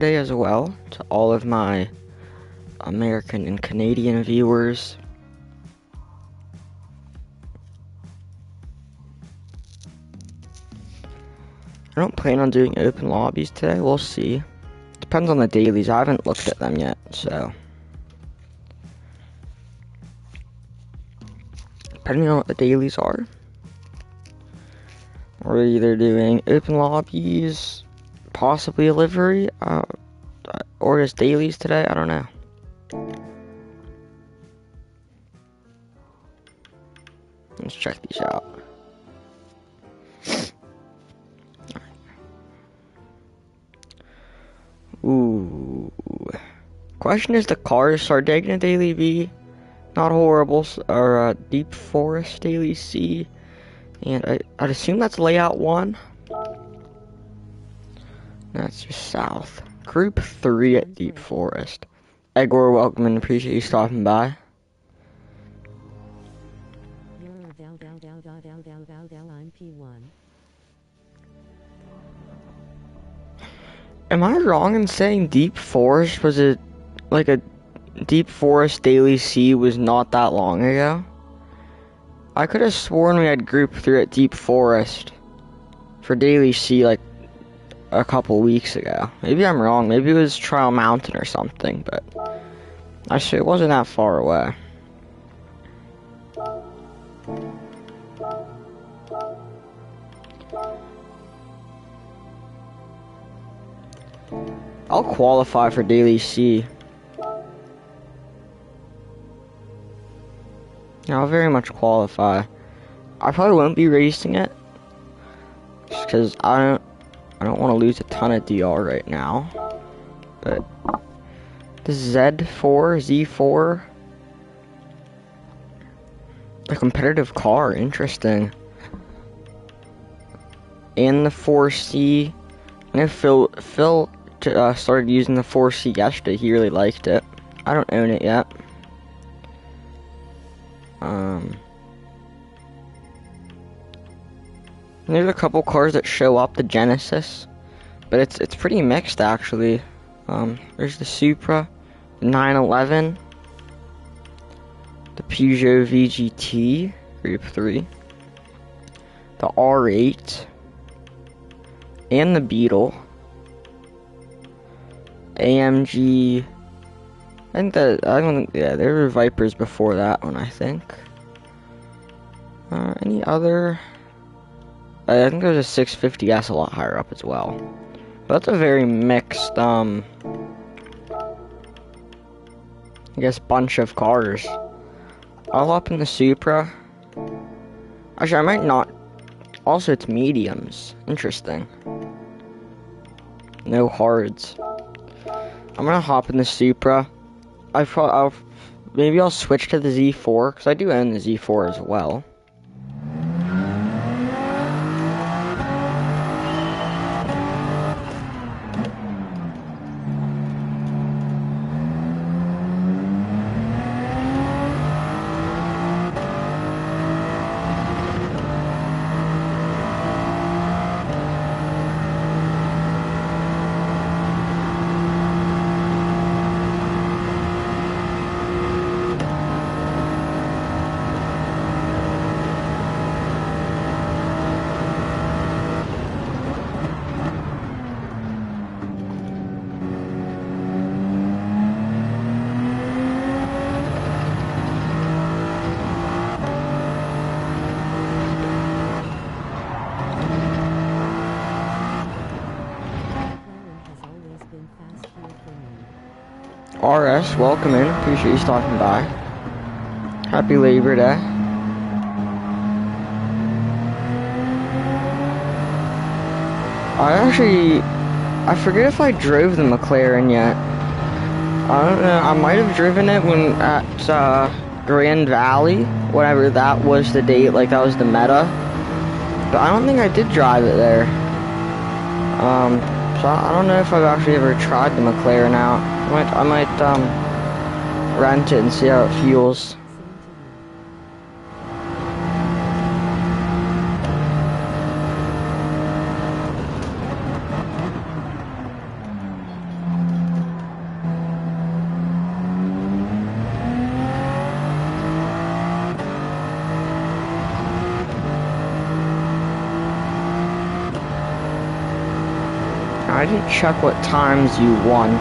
Day as well to all of my American and Canadian viewers. I don't plan on doing open lobbies today. We'll see. Depends on the dailies. I haven't looked at them yet, so depending on what the dailies are, we're either doing open lobbies, possibly a livery, or just dailies today. I don't know. Let's check these out. Ooh. Question is, the cars Sardegna Daily B, not horrible, or Deep Forest Daily C, and I'd assume that's layout 1. That's just south. Group 3 at Deep Forest. Egor, welcome and appreciate you stopping by. I'm P1. Am I wrong in saying Deep Forest was a Deep Forest Daily C was not that long ago? I could have sworn we had Group 3 at Deep Forest for Daily C like a couple weeks ago. Maybe I'm wrong. Maybe it was Trial Mountain or something, but actually it wasn't that far away. I'll qualify for Daily C. I'll very much qualify. I probably won't be racing it, just because I don't want to lose a ton of DR right now. But the Z4, a competitive car, interesting. And the 4C. I know Phil started using the 4C yesterday. He really liked it. I don't own it yet. There's a couple cars that show up, the Genesis, but it's pretty mixed actually. There's the Supra, the 911, the Peugeot VGT, Group 3, the R8, and the Beetle, AMG. There were Vipers before that one, I think. Any other? I think there's a 650S a lot higher up as well. But that's a very mixed, I guess, bunch of cars. All up in the Supra. Actually, I might not. Also, it's mediums. Interesting. No hards. I'm gonna hop in the Supra. Maybe I'll switch to the Z4, because I do own the Z4 as well. RS, welcome in. Appreciate you stopping by. Happy Labor Day. I forget if I drove the McLaren yet. I don't know. I might have driven it when at Grand Valley, whatever that was the date, like that was the meta. But I don't think I did drive it there. So I don't know if I've actually ever tried the McLaren out. I might rent it and see how it feels. I didn't check what times you want.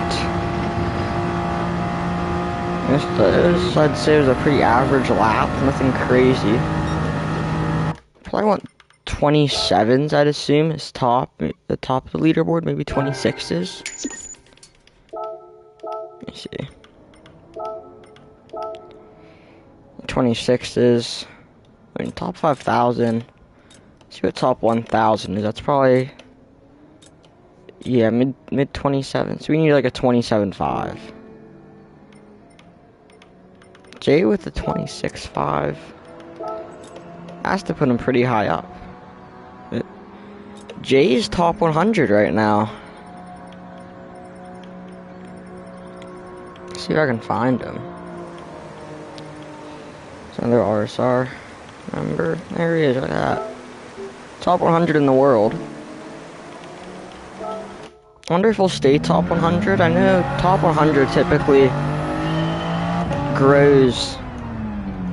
I'd say it was a pretty average lap, nothing crazy. Probably want 27s, I'd assume, is the top of the leaderboard, maybe 26s. Let me see. 26s. I mean, top 5,000. See what top 1,000 is. That's probably, yeah, mid 27. So we need like a 27.5. Jay with the 26.5. Has to put him pretty high up. Jay's top 100 right now. See if I can find him. It's another RSR member. There he is, look at that. Top 100 in the world. I wonder if he'll stay top 100. I know top 100 typically grows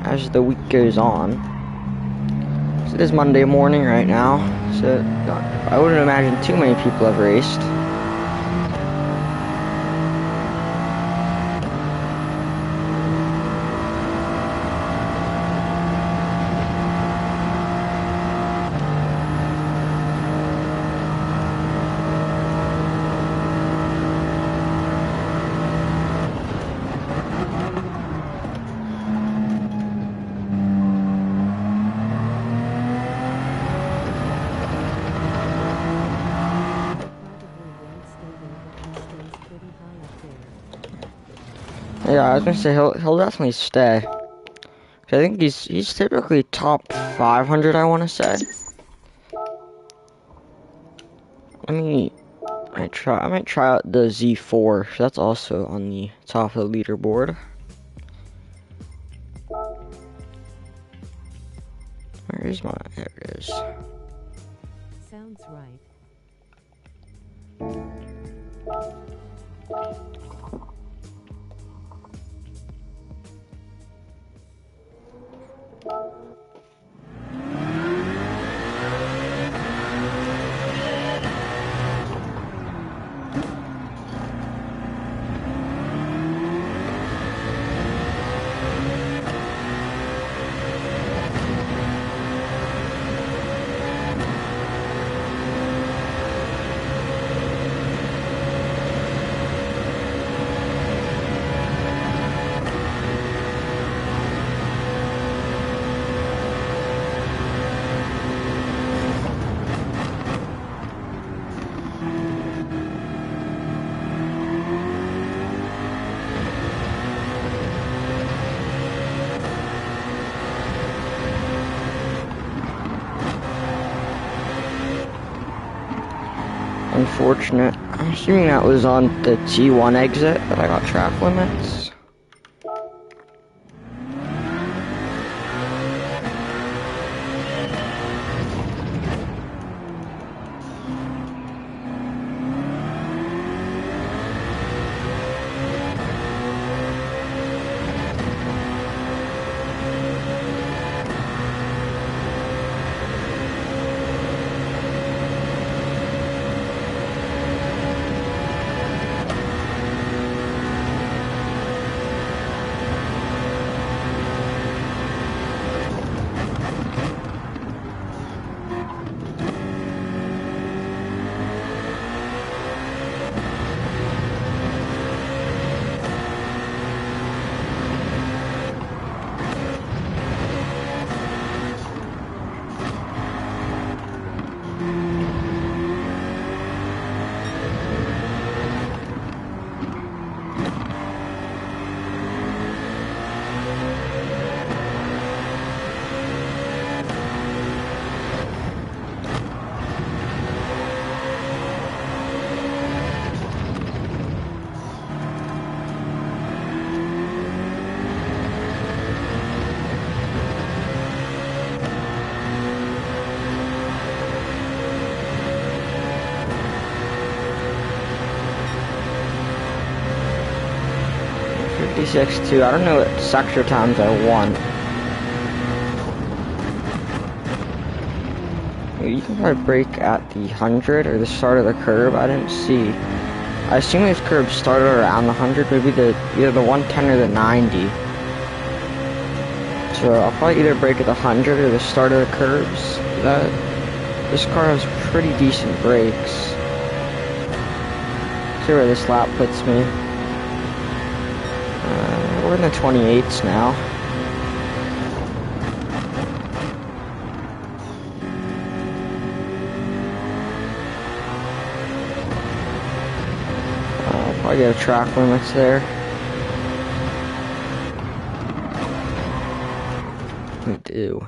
as the week goes on. So it is Monday morning right now, so I wouldn't imagine too many people have raced. Yeah, I was gonna say he'll definitely stay. I think he's typically top 500. I want to say. I might try out the Z4. That's also on the top of the leaderboard. Where is my? There it is. Sounds right. Unfortunate. I'm assuming that was on the T1 exit that I got track limits. D6-2. I don't know what sector times I want. You can probably brake at the 100 or the start of the curb. I didn't see. I assume this curb started around the 100, maybe either the 110 or the 90. So I'll probably either brake at the 100 or the start of the curbs. This car has pretty decent brakes. See where this lap puts me. We're in the 28s now. Probably get a track limits there. We do.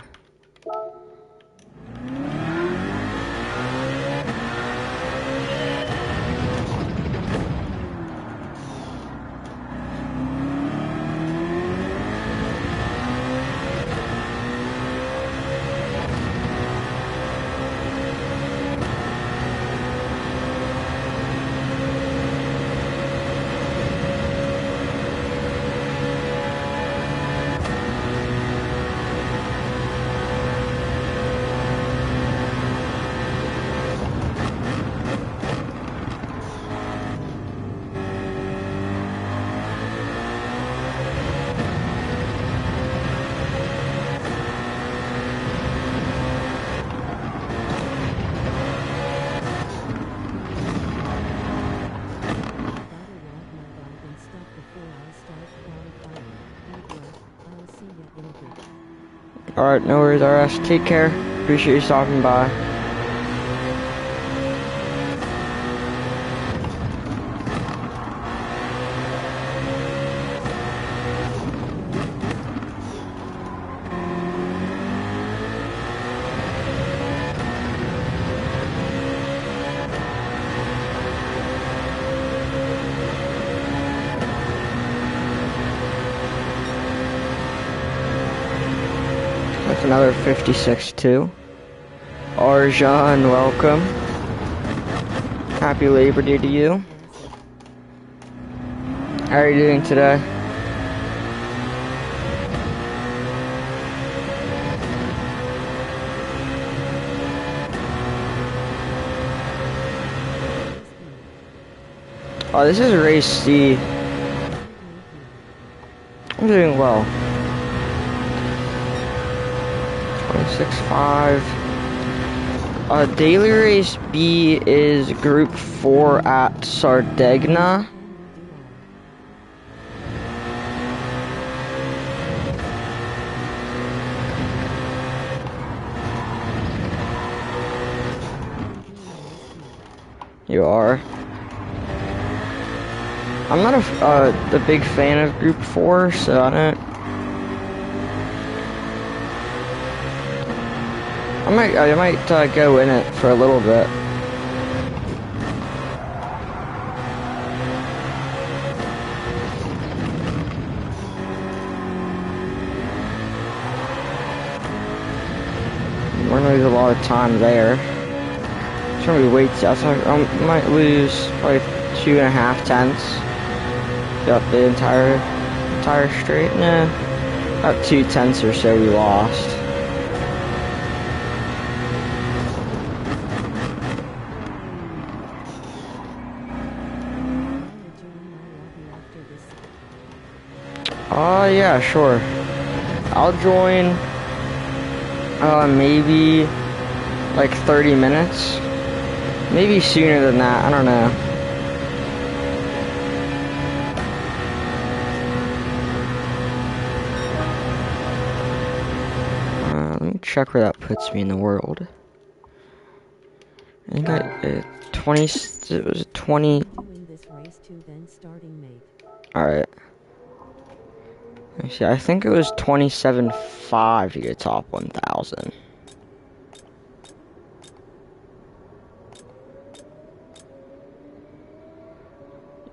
Alright, no worries, RS. Take care. Appreciate you stopping by. That's another 56-2. Arjan, welcome. Happy Labor Day to you. How are you doing today? Oh, this is race C. I'm doing well. 26.5. Daily race B is group 4 at Sardegna. You are. I'm not a big fan of group 4, so I don't. I might go in it for a little bit. We're gonna lose a lot of time there. It's gonna be way too. I might lose probably 2.5 tenths. Got the entire straight. Nah, about 2 tenths or so we lost. Yeah, sure. I'll join, maybe, like 30 minutes. Maybe sooner than that, I don't know. Let me check where that puts me in the world. I think it was 20. Alright. See, I think it was 27.5 to get top 1,000.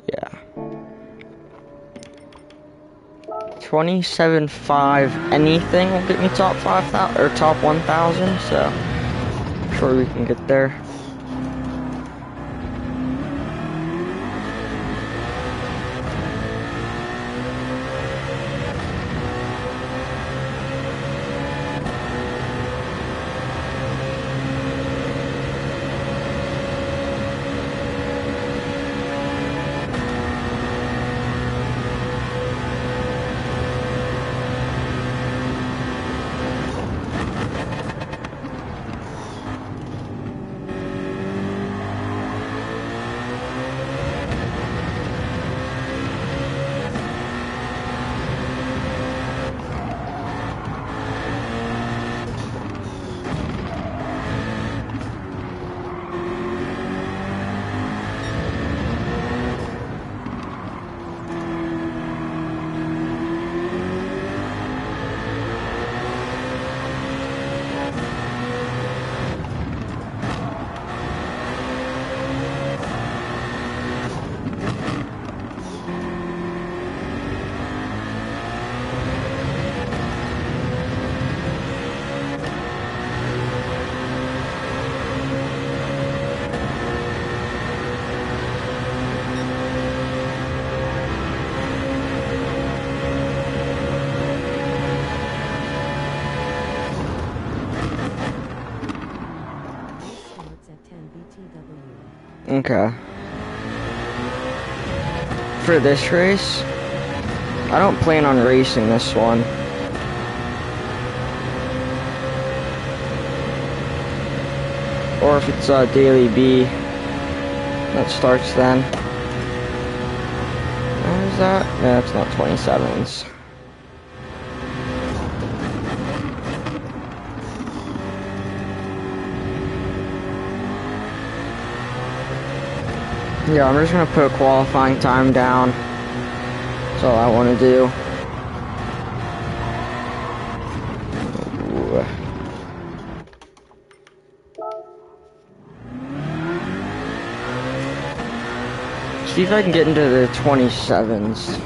Yeah. 27.5 anything will get me top 5,000 or top 1,000, so I'm sure we can get there. Okay. For this race, I don't plan on racing this one. Or if it's Daily B that starts then. What is that? Yeah, it's not 27s. Yeah, I'm just gonna put a qualifying time down. That's all I want to do. Ooh. See if I can get into the 27s.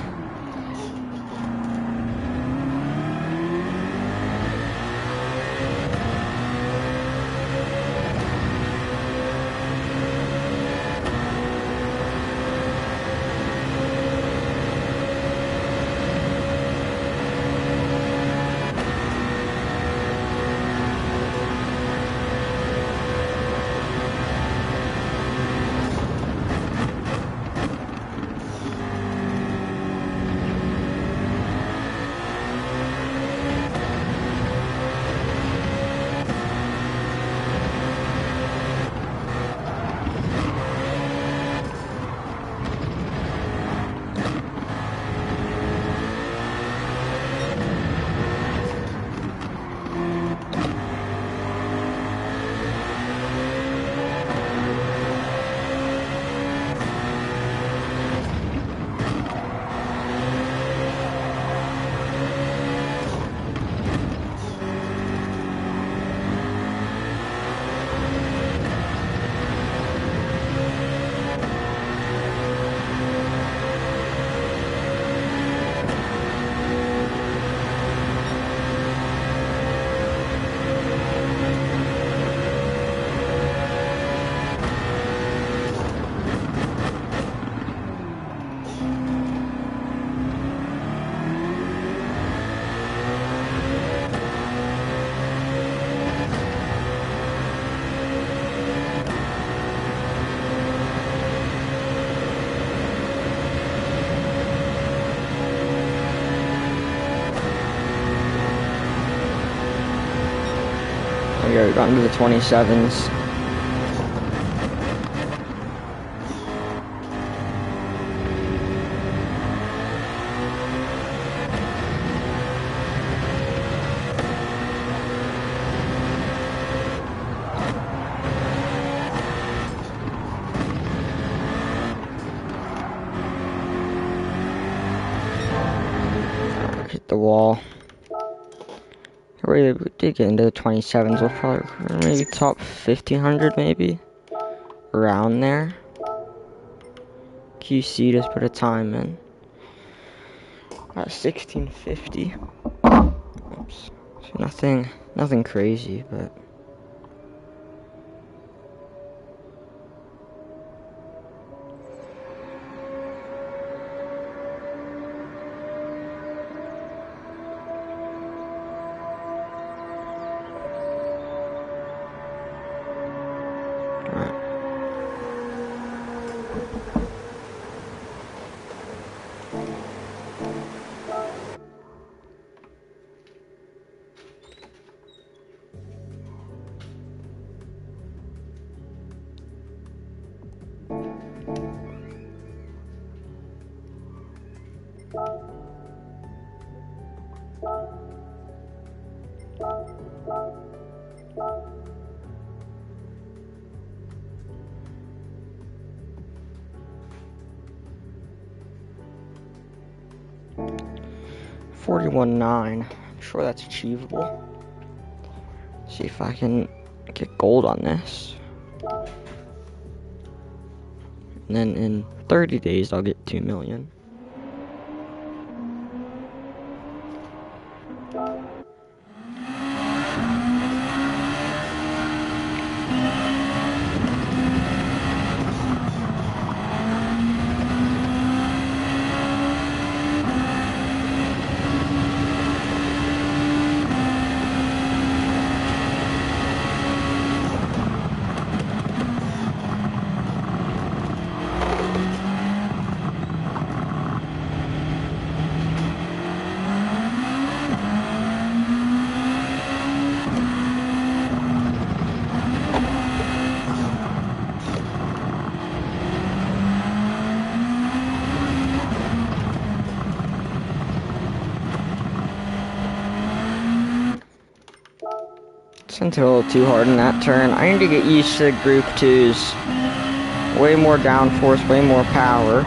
We already got into the 27s. Hit the wall. We did get into the 27s. We'll probably maybe top 1500, maybe around there. QC just put a time in at 1650. Oops. So nothing crazy, but. Alright. $41.9. I'm sure that's achievable. See if I can get gold on this. And then in 30 days, I'll get 2 million. Went a little too hard in that turn. I need to get used to Group 2's way more downforce, way more power.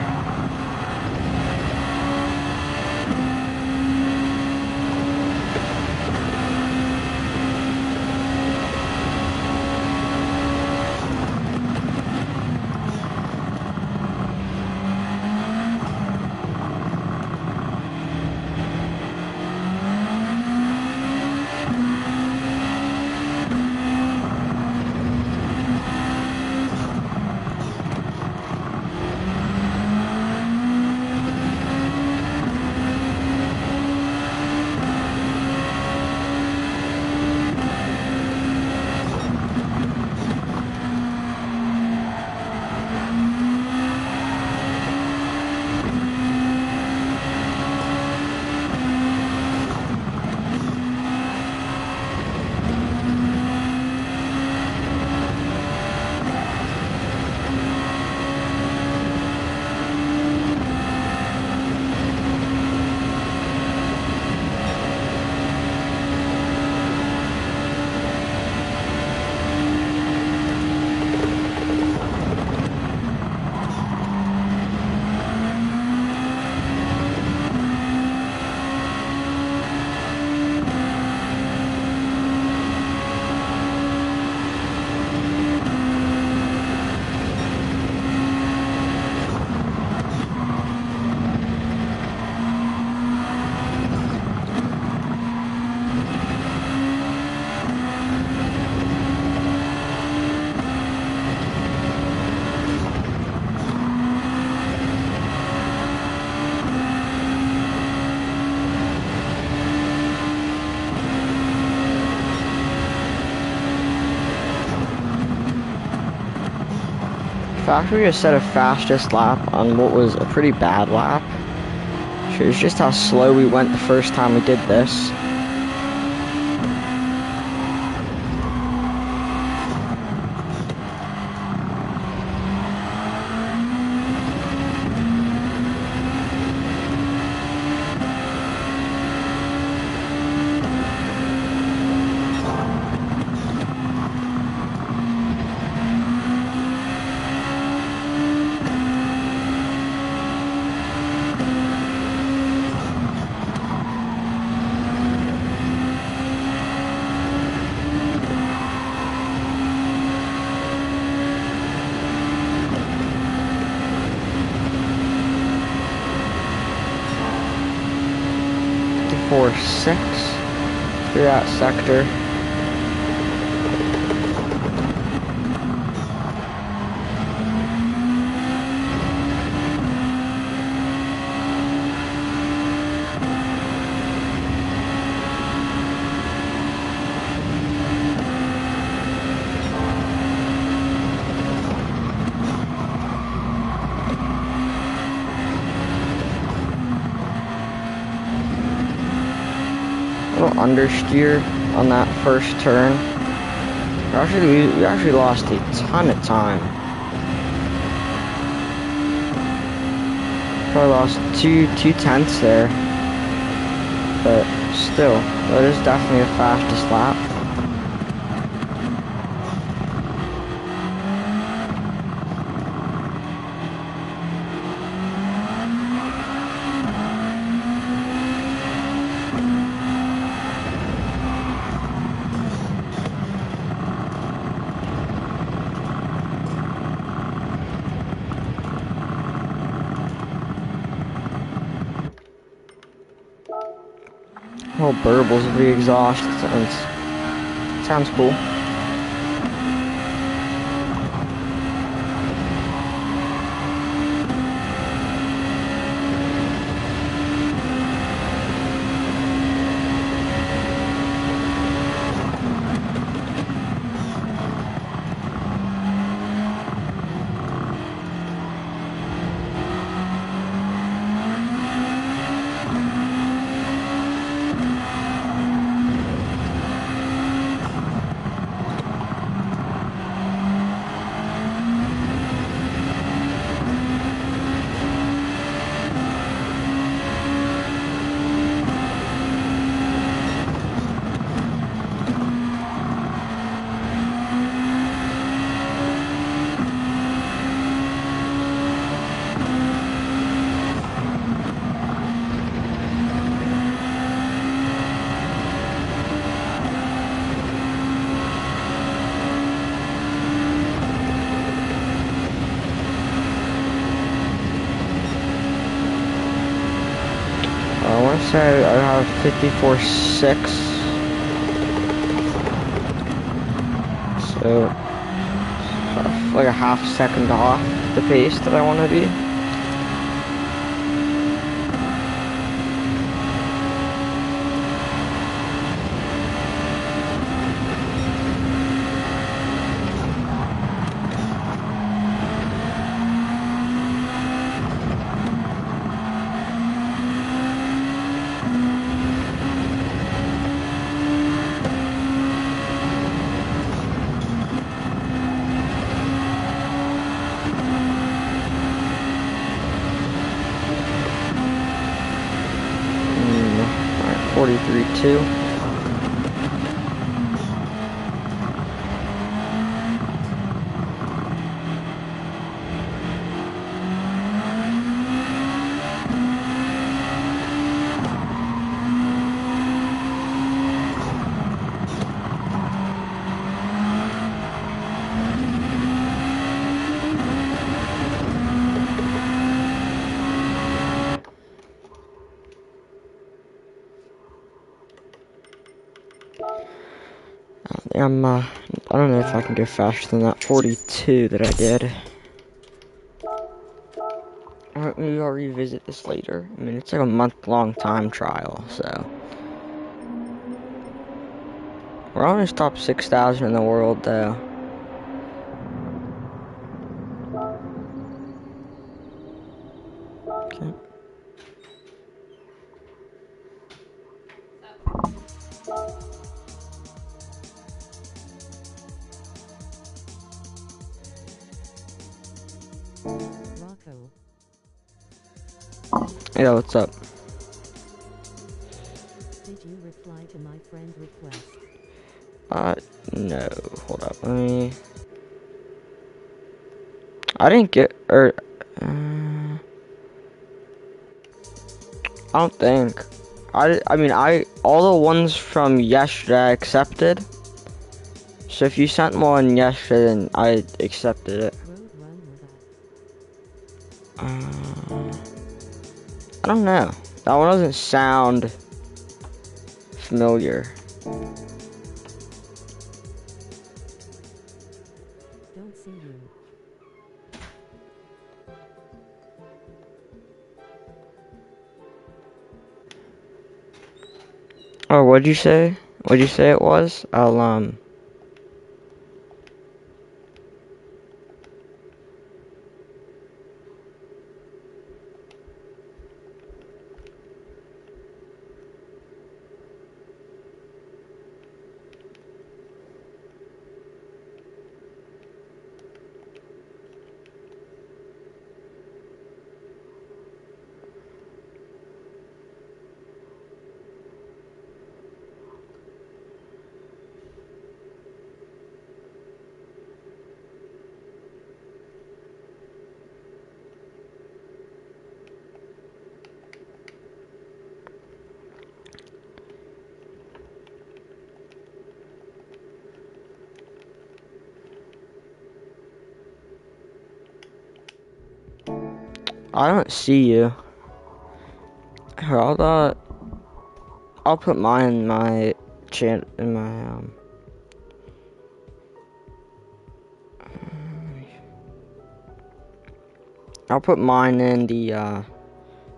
Factory just set a fastest lap on what was a pretty bad lap. Shows just how slow we went the first time we did this. Four, 6 through that sector. Understeer on that first turn. We actually lost a ton of time. Probably lost two tenths there, but still, that is definitely the fastest lap. Oh, burbles of the exhaust. Sounds cool. say I have 54.6. So, like a half second off the pace that I want to be. Alright, 43.2. I don't know if I can go faster than that 42 that I did. Alright, maybe I'll revisit this later. I mean, it's like a month-long time trial, so. We're almost top 6,000 in the world, though. Okay. Rocco. Yeah, what's up? Did you reply to my friend request? No. Hold up, let me... I didn't get... I don't think. I mean, all the ones from yesterday I accepted. So if you sent one yesterday, then I accepted it. Road run was that? I don't know. That one doesn't sound familiar. Don't see you. Oh, what'd you say? What'd you say it was? I don't see you. Here, I'll put mine in my chat, in my, I'll put mine in the,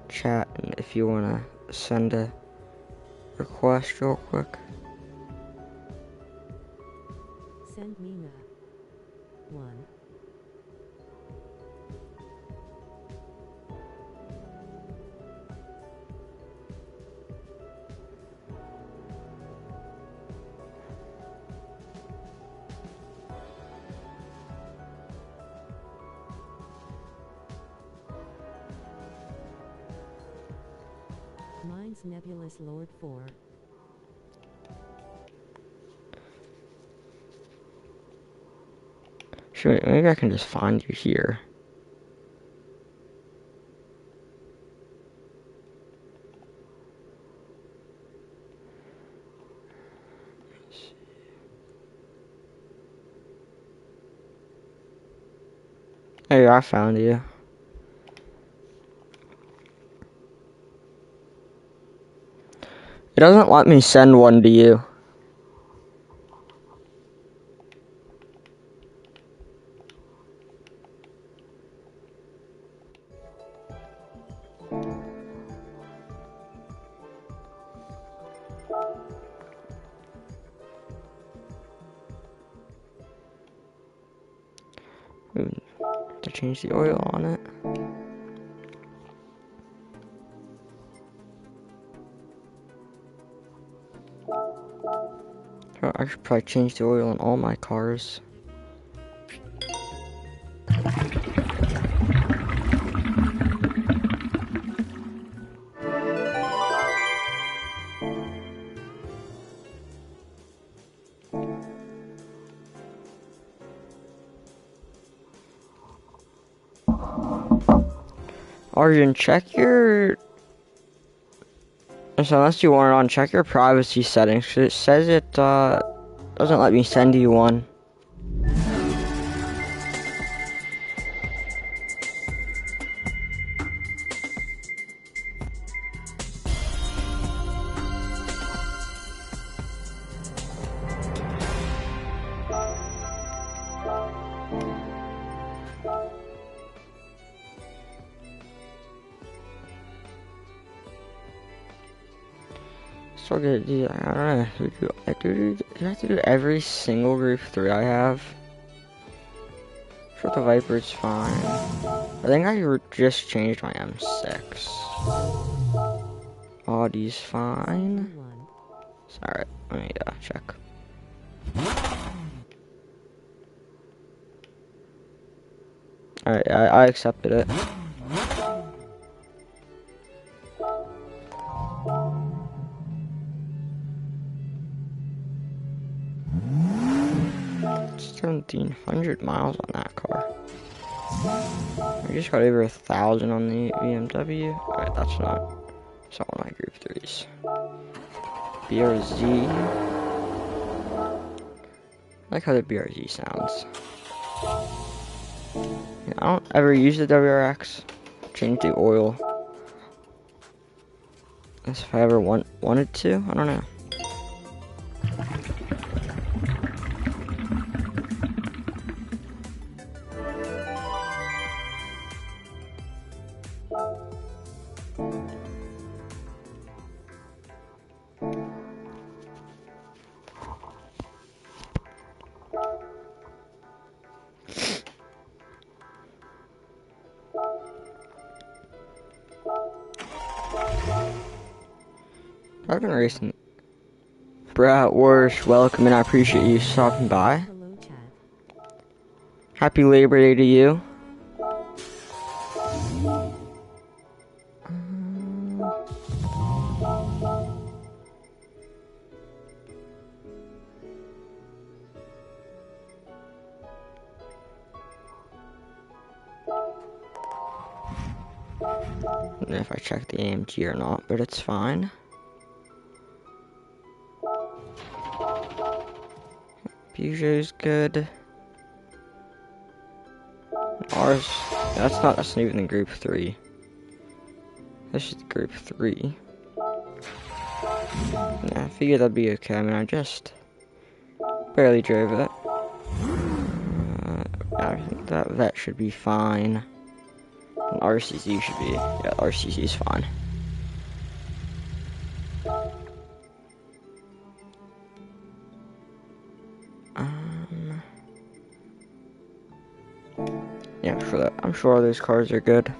chat if you wanna send a request real quick. Send me that. One. Mine's Nebulous Lord 4. Sure, maybe I can just find you here. Hey, I found you. It doesn't let me send one to you. Ooh, to change the oil on it. Oh, I should probably change the oil on all my cars. Arjun, check your... So unless you want it on, check your privacy settings, 'cause it says it, doesn't let me send you one. So good, dude, I don't know. Do I have to do every single group 3 I have? Sure, the Viper's fine. I think I just changed my M6. Audi's fine. One. Alright, let me check. Alright, I accepted it. It's 1,700 miles on that car. I just got over 1,000 on the BMW. Alright, that's not one of my group 3s. BRZ. I like how the BRZ sounds. Yeah, I don't ever use the WRX. Change the oil. As if I ever wanted to. I don't know. I've been racing. Bratwurst, welcome, and I appreciate you stopping by. Hello, chat. Happy Labor Day to you. I don't know if I checked the AMG or not, but it's fine. Peugeot's good. Ours, that's not even in group 3. This is group 3. Yeah, I figured that'd be okay. I mean, I just barely drove it. I think that should be fine. And RCZ should be, yeah, RCZ is fine. Yeah, I'm sure those cars are good.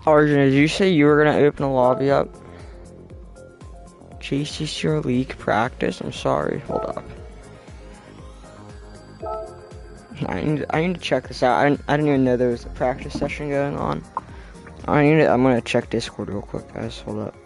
Arjun, did you say you were gonna open a lobby up? GT7 League practice? I'm sorry. Hold up. I need to check this out. I didn't even know there was a practice session going on. I'm gonna check Discord real quick, guys. Hold up.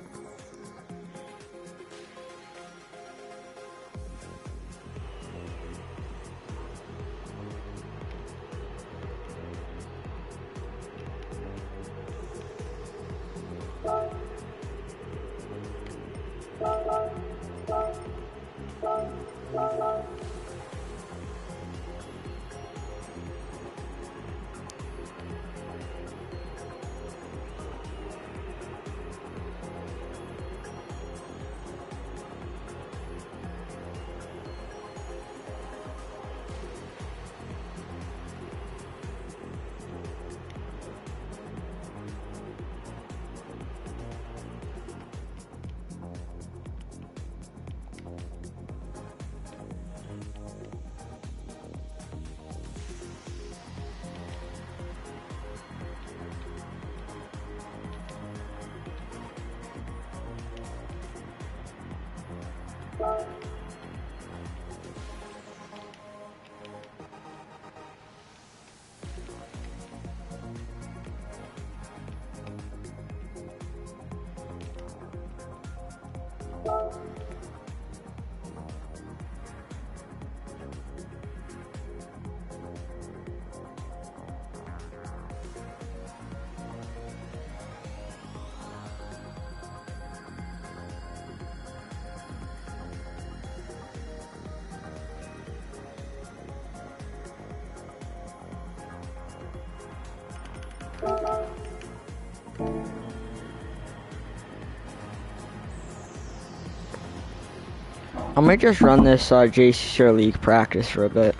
I might just run this JC League practice for a bit.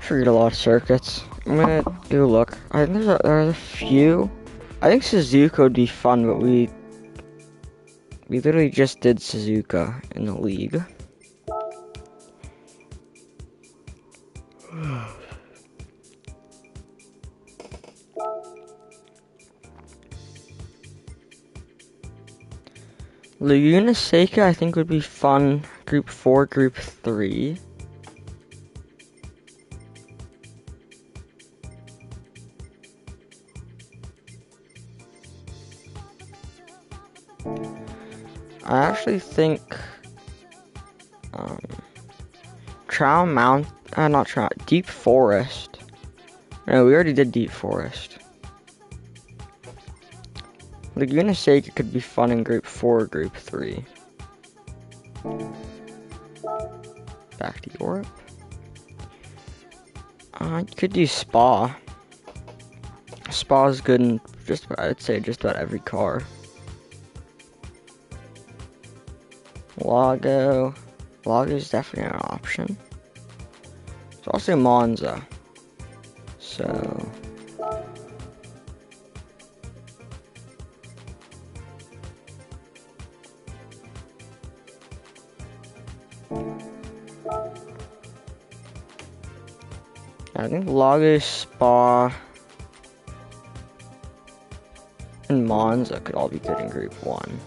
Forget a lot of circuits. I'm gonna go look. I think there's a few. I think Suzuka would be fun, but we literally just did Suzuka in the league. Laguna Seca I think would be fun. Group 4, Group 3. I actually think Deep Forest. No, we already did Deep Forest. Laguna Seca could be fun in Group 4 or Group 3. Back to Europe. You could do Spa. Spa is good in I'd say just about every car. Lago is definitely an option. It's also Monza. So I think Lago, Spa, and Monza could all be good in Group 1.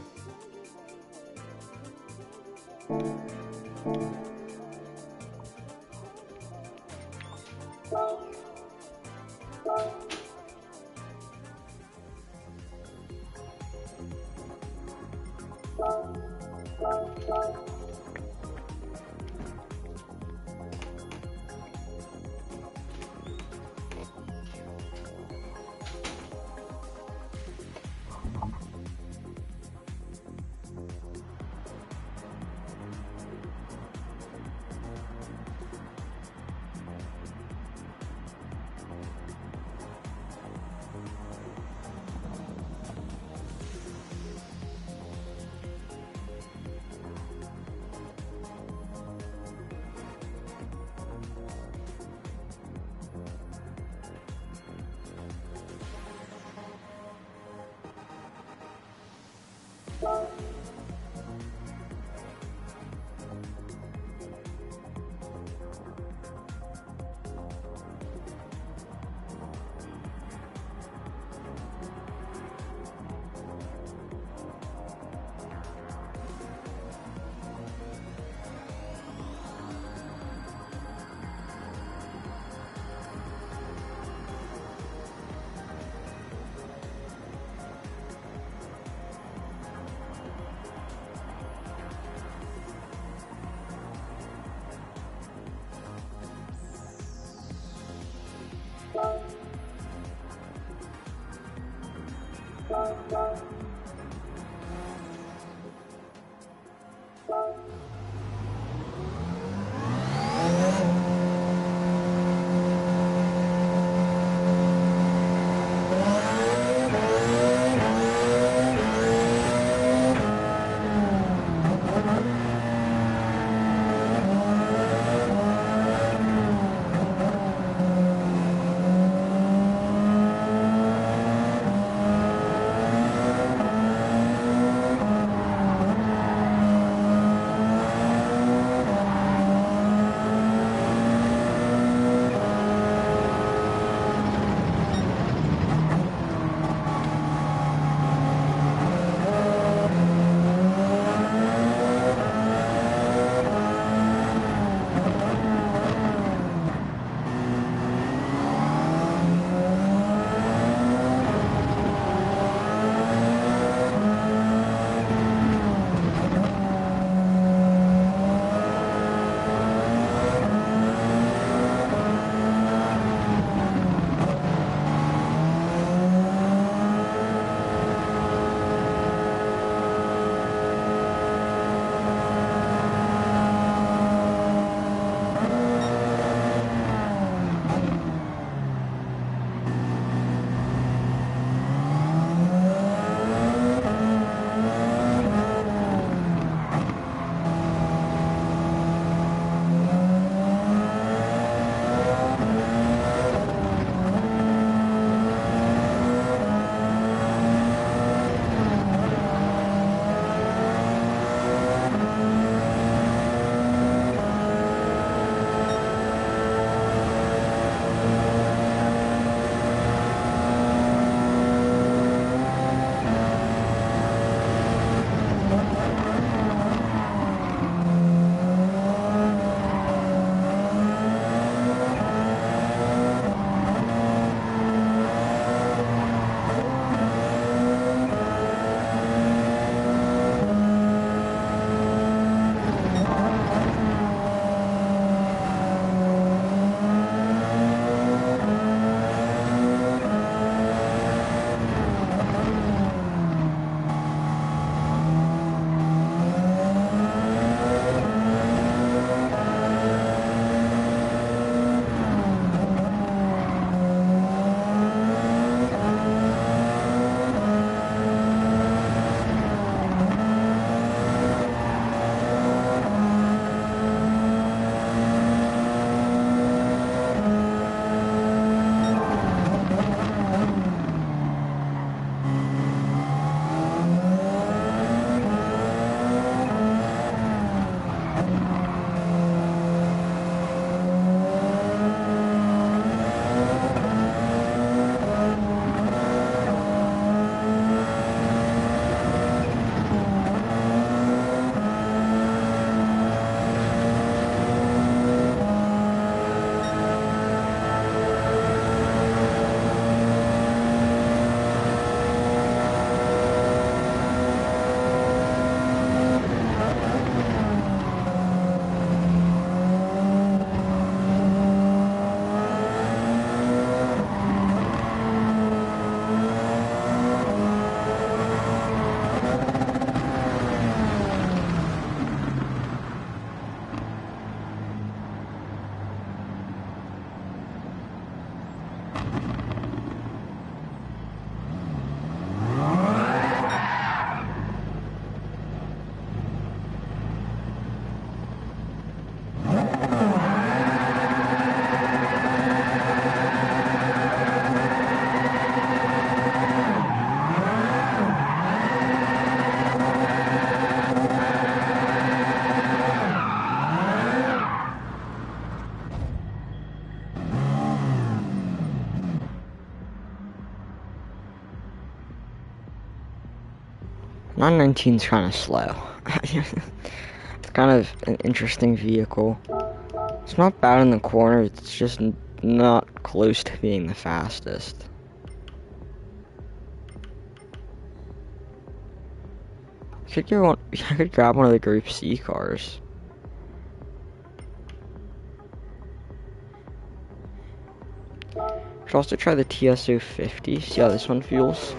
919 is kind of slow. It's kind of an interesting vehicle. It's not bad in the corner, it's just not close to being the fastest. I could grab one of the Group C cars. Should also try the TSO 50, see how this one feels.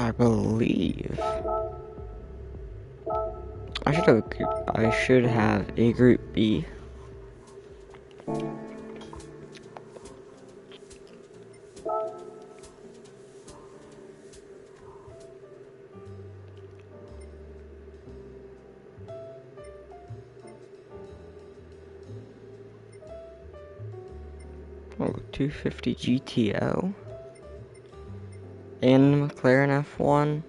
I believe I should have a group B. Oh, 250 GTO and McLaren F1.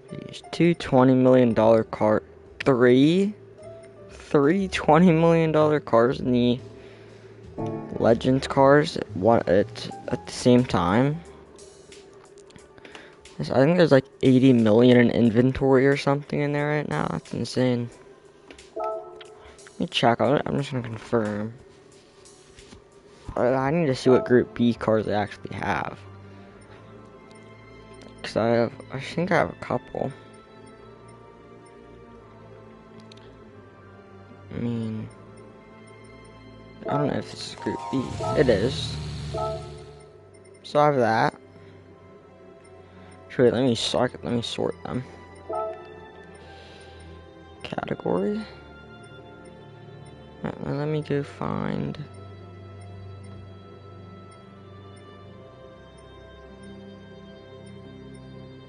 These two $20 million car, three $20 million cars in the Legends cars at the same time. I think there's like 80 million in inventory or something in there right now. That's insane. Let me check on it. I'm just gonna confirm. I need to see what Group B cars I actually have. Cause I think I have a couple. I mean, I don't know if it's Group B. It is. So I have that. Wait, let me sort them. Category. Let me go find.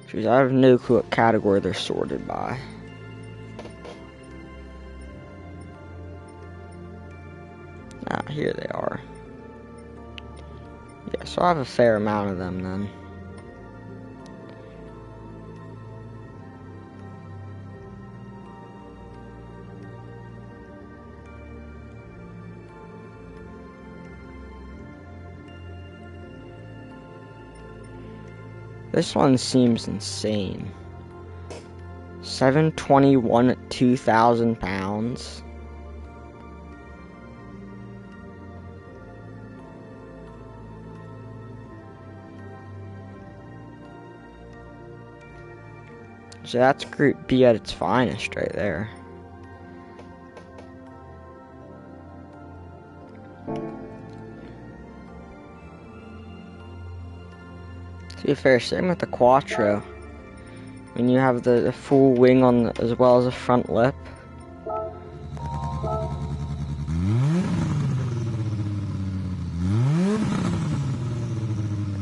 Jeez, I have no clue what category they're sorted by. Ah, here they are. Yeah, so I have a fair amount of them then. This one seems insane. 721 at 2,000 pounds. So that's Group B at its finest right there. To be fair, same with the Quattro. When you have the full wing on as well as a front lip.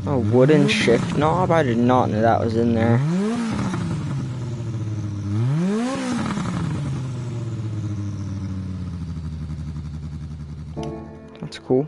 A wooden shift knob? I did not know that was in there. That's cool.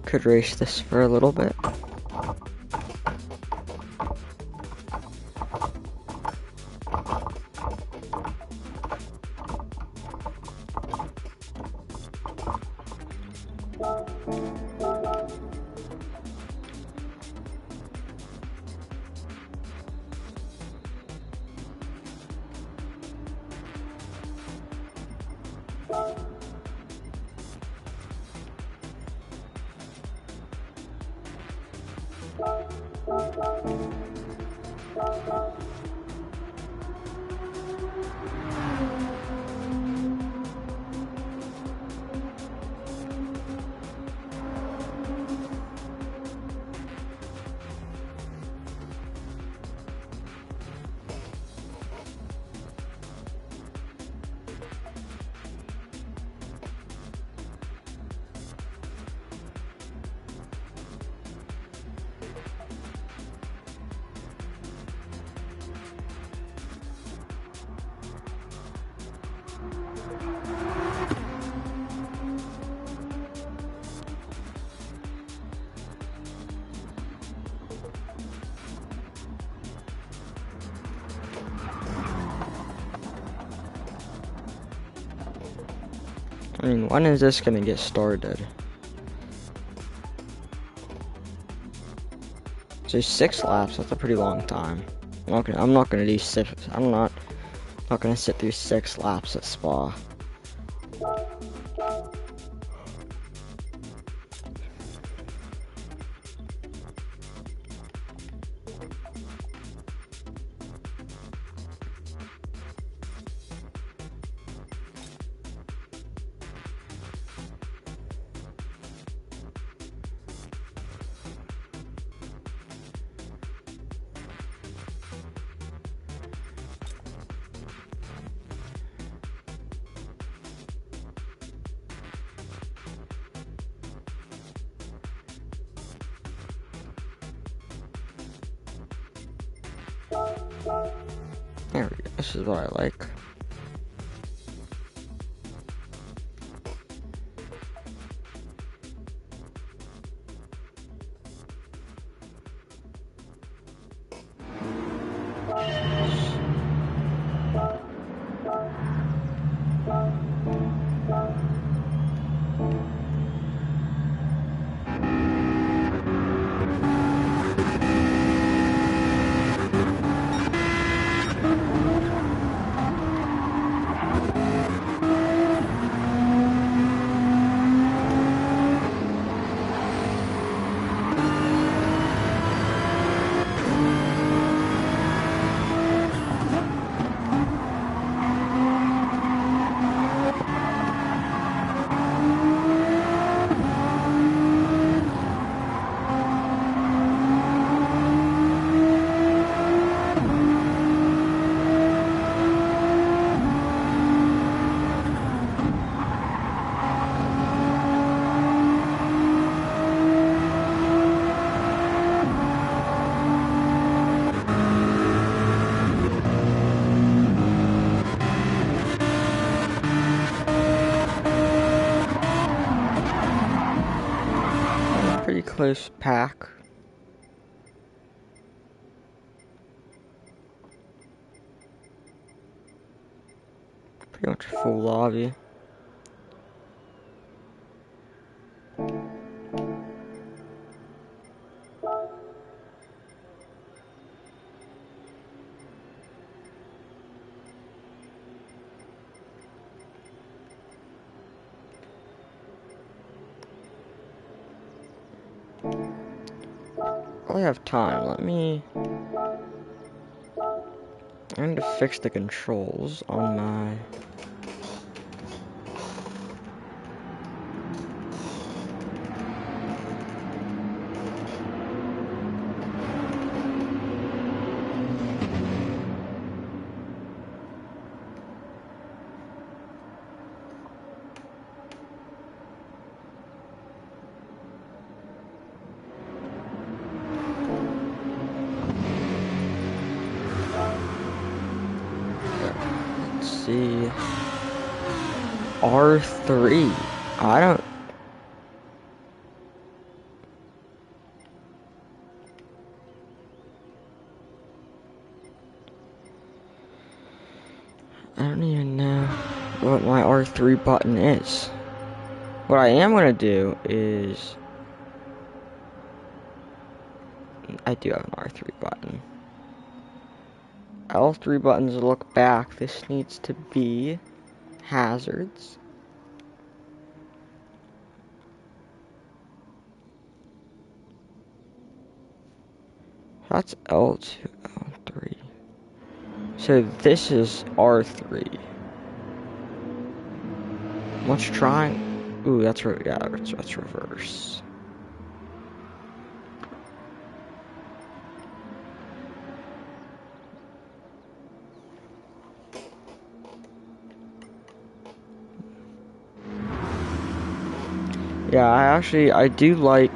Could race this for a little bit. I mean, when is this gonna get started? So 6 laps, that's a pretty long time. I'm not gonna do 6, I'm not gonna sit through 6 laps at Spa. There we go, this is what I like. close pack. Pretty much a full lobby. I have time. I need to fix the controls on my. Let's see. R3. I don't. I don't even know what my R3 button is. What I am gonna do is. I do have an R3 button. L3 buttons look back. This needs to be hazards. That's L2, L3. So this is R3. Let's try. Ooh, that's that's reverse. Yeah, I do like.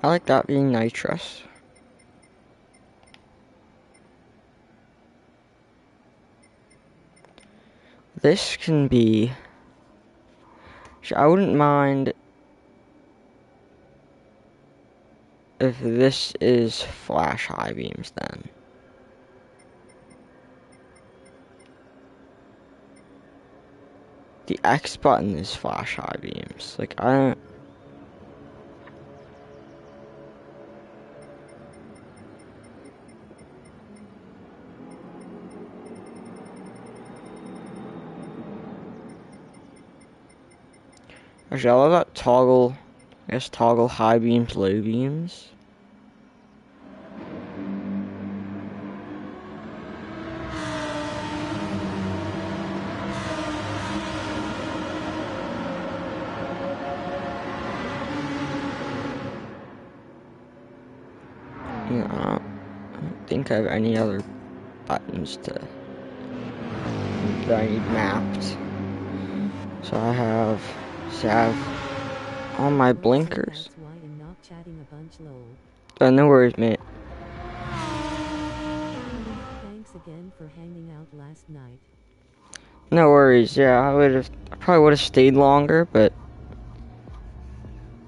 I like that being nitrous. This can be. I wouldn't mind if this is flash high beams then. The X button is flash high beams. Like, I don't. Actually, I love that toggle. I guess toggle high beams, low beams. Yeah, I don't think I have any other buttons that I need mapped. So I have on my blinkers. That's why I'm not chatting a bunch lol. No worries, mate. Thanks again for hanging out last night. No worries. Yeah, I probably would have stayed longer, but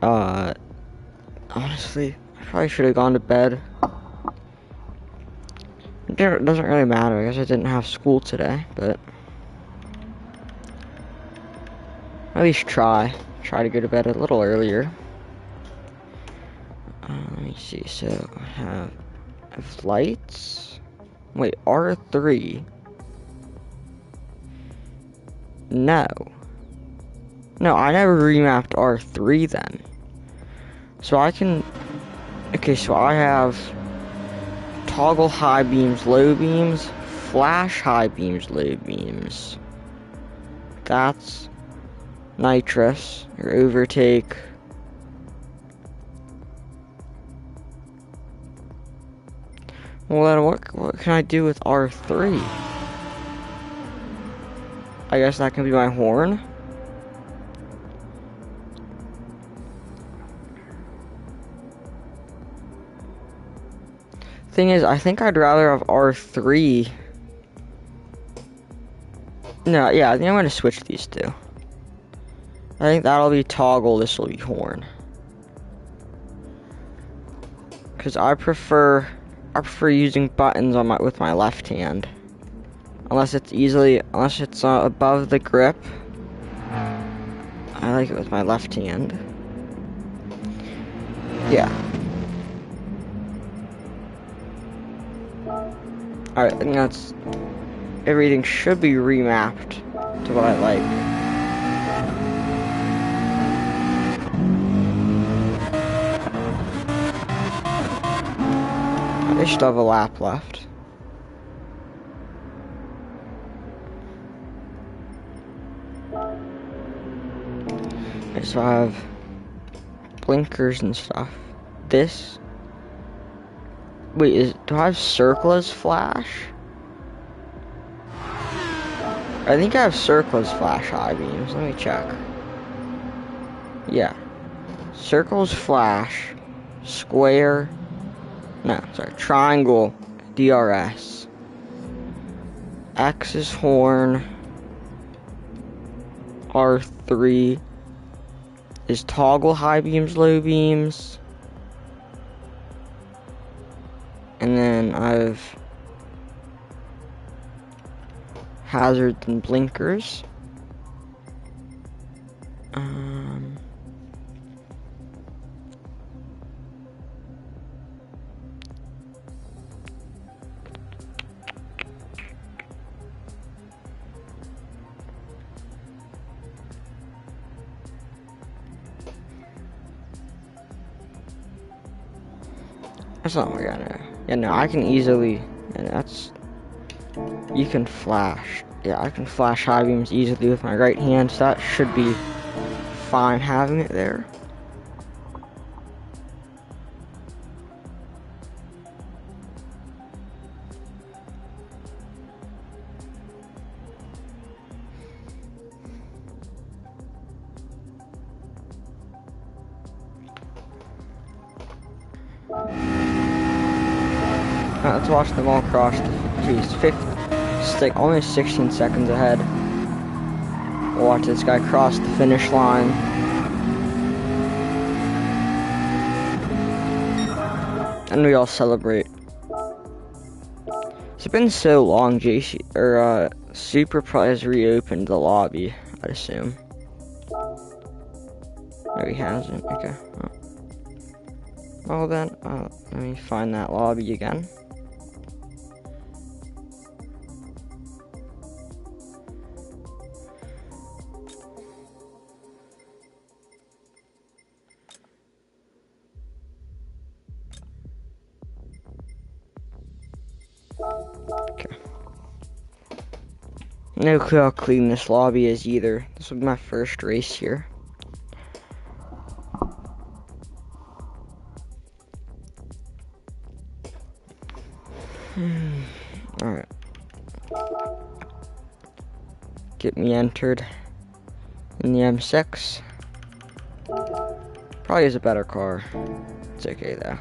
honestly, I probably should have gone to bed. It doesn't really matter. I guess I didn't have school today, but at least try to go to bed a little earlier. Let me see. So I have lights. Wait, R3. No, I never remapped R3 then. So I can. Okay, so I have toggle high beams, low beams, flash high beams, low beams. That's nitrous or overtake. Well, then what can I do with R3? I guess that can be my horn. Thing is, I think I'd rather have R3 No, yeah, I think I'm gonna switch these two. I think that'll be toggle, this will be horn. Cause I prefer using buttons on with my left hand. Unless it's above the grip. I like it with my left hand. Yeah. Alright, I think that's... Everything should be remapped to what I like. I still have a lap left. I still have blinkers and stuff. This... Wait, do I have circle as flash? I think I have circle as flash high beams. Let me check. Yeah. Circle's flash. Square. No, sorry. Triangle. DRS. X is horn. R3 is toggle high beams, low beams. And then I've hazards and blinkers. That's not what we're gonna. Yeah, no, I can easily. And that's. You can flash. Yeah, I can flash high beams easily with my right hand, so that should be fine having it there. Let's watch them all cross the, geez, only 16 seconds ahead. We'll watch this guy cross the finish line. And we all celebrate. It's been so long, Super probably has reopened the lobby, I'd assume. No, he hasn't, okay. Well then, let me find that lobby again. Okay. No clue how clean this lobby is either. This will be my first race here. Alright. Get me entered in the M6. Probably is a better car. It's okay though.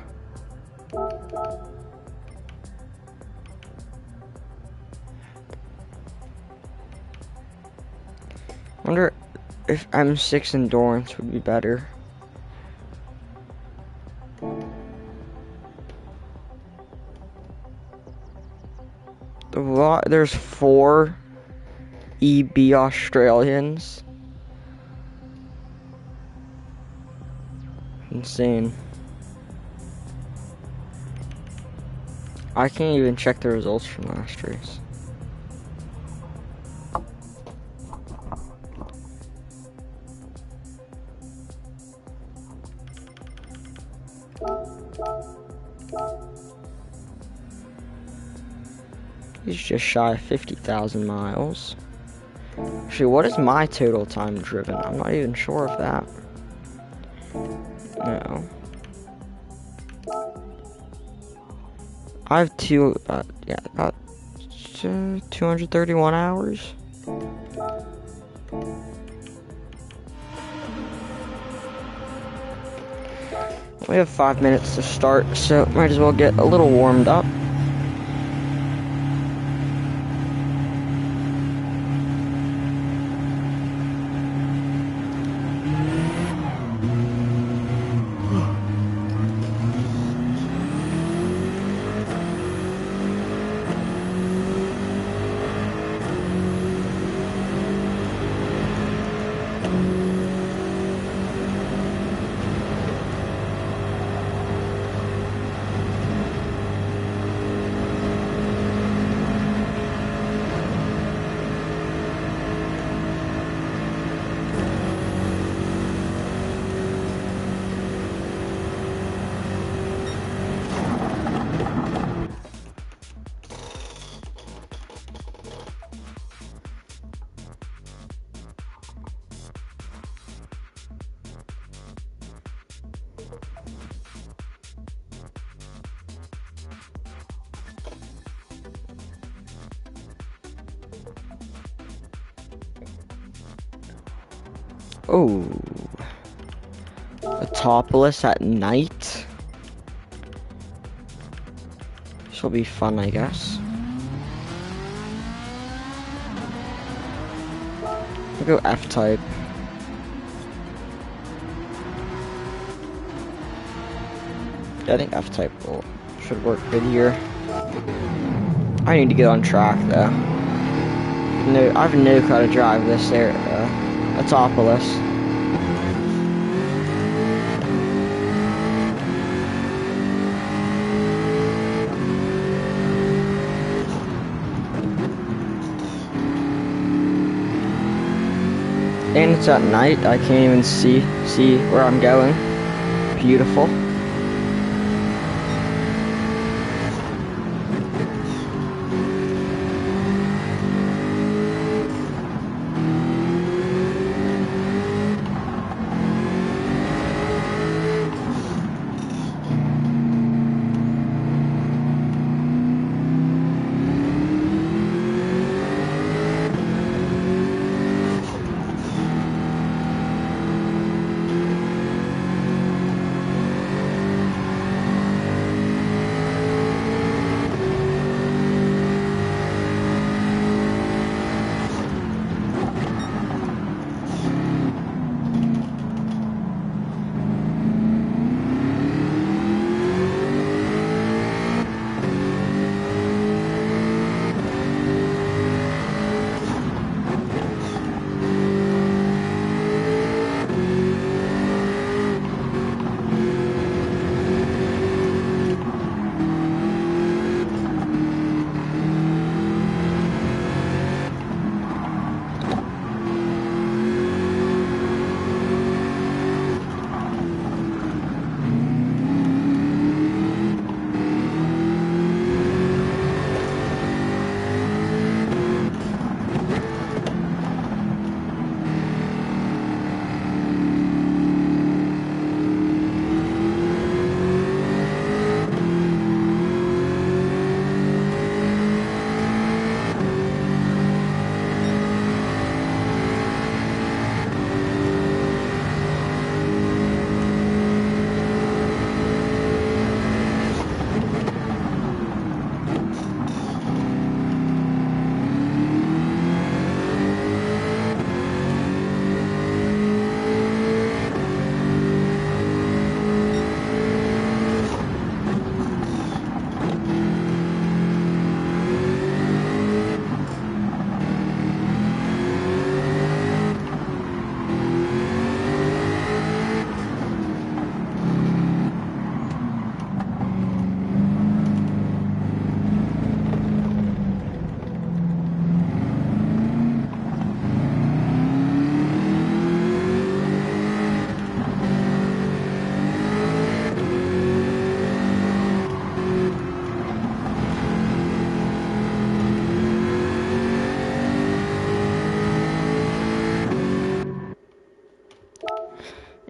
Wonder if M6 endurance would be better. There's 4 EB Australians. Insane. I can't even check the results from last race. He's just shy of 50,000 miles. Actually, what is my total time driven? I'm not even sure of that. No. I have about 231 hours. We have 5 minutes to start, so might as well get a little warmed up. Oh, a topless at night. This will be fun, I guess. I'll go F-type. Yeah, I think F-type should work good here. I need to get on track though. No, I have no clue how to drive this area. Atopolis. And it's at night. I can't even see where I'm going. Beautiful.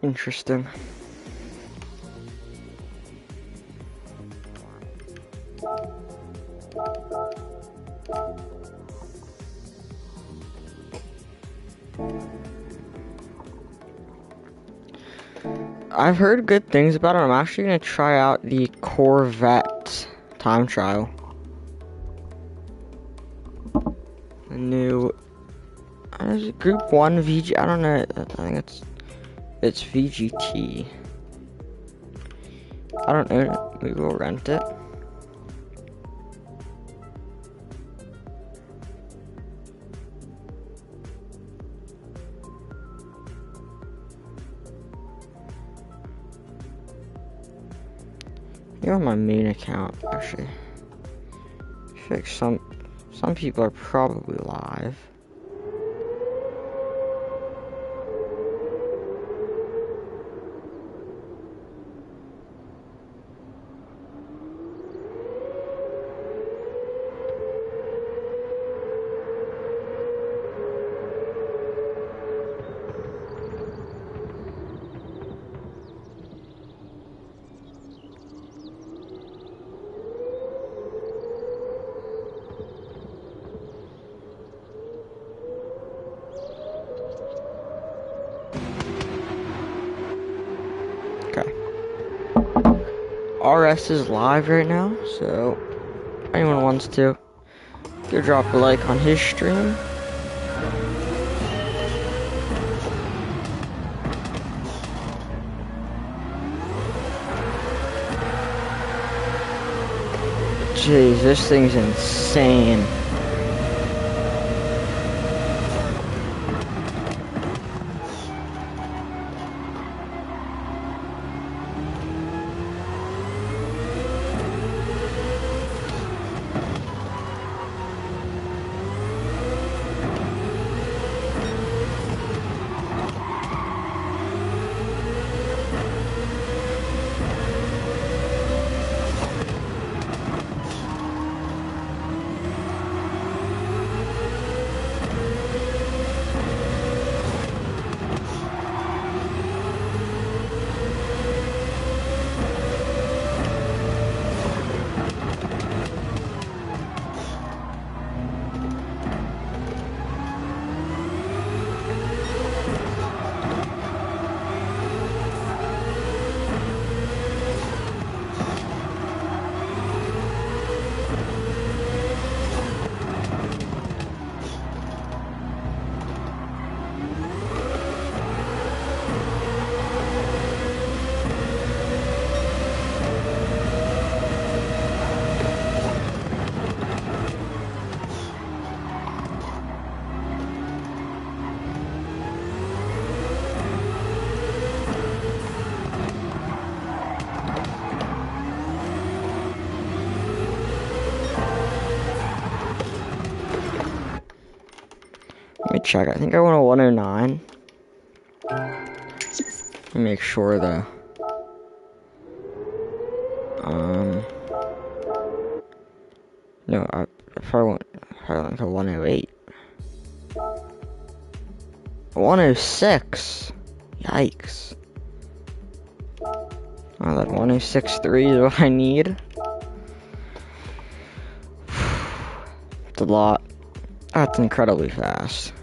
Interesting. I've heard good things about it. I'm actually gonna try out the Corvette time trial. The new is it Group 1 VG. I don't know. I think it's VGT. I don't know. We will rent it. You're on my main account, actually. I feel like some people are probably live. RS is live right now, so if anyone wants to, go drop a like on his stream. Jeez, this thing's insane. Let me check. I think I went a 109. Let me make sure though. No, I probably went like a 108. 106. Yikes. Oh, that 106.3 is what I need. It's a lot. That's incredibly fast.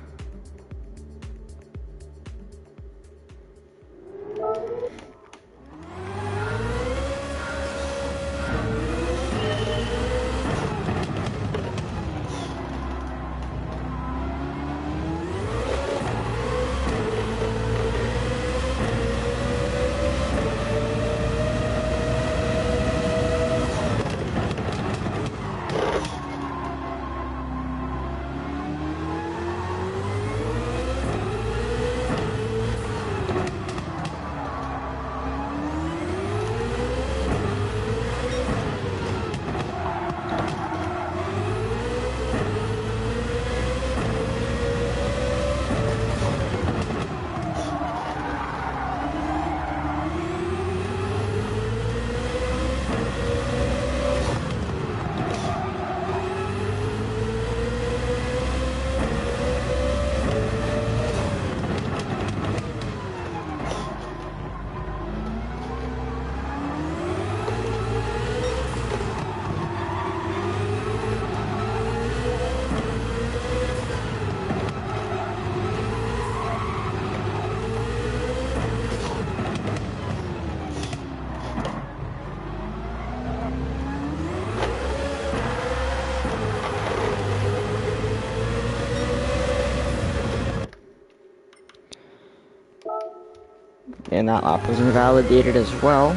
And that lap was invalidated as well.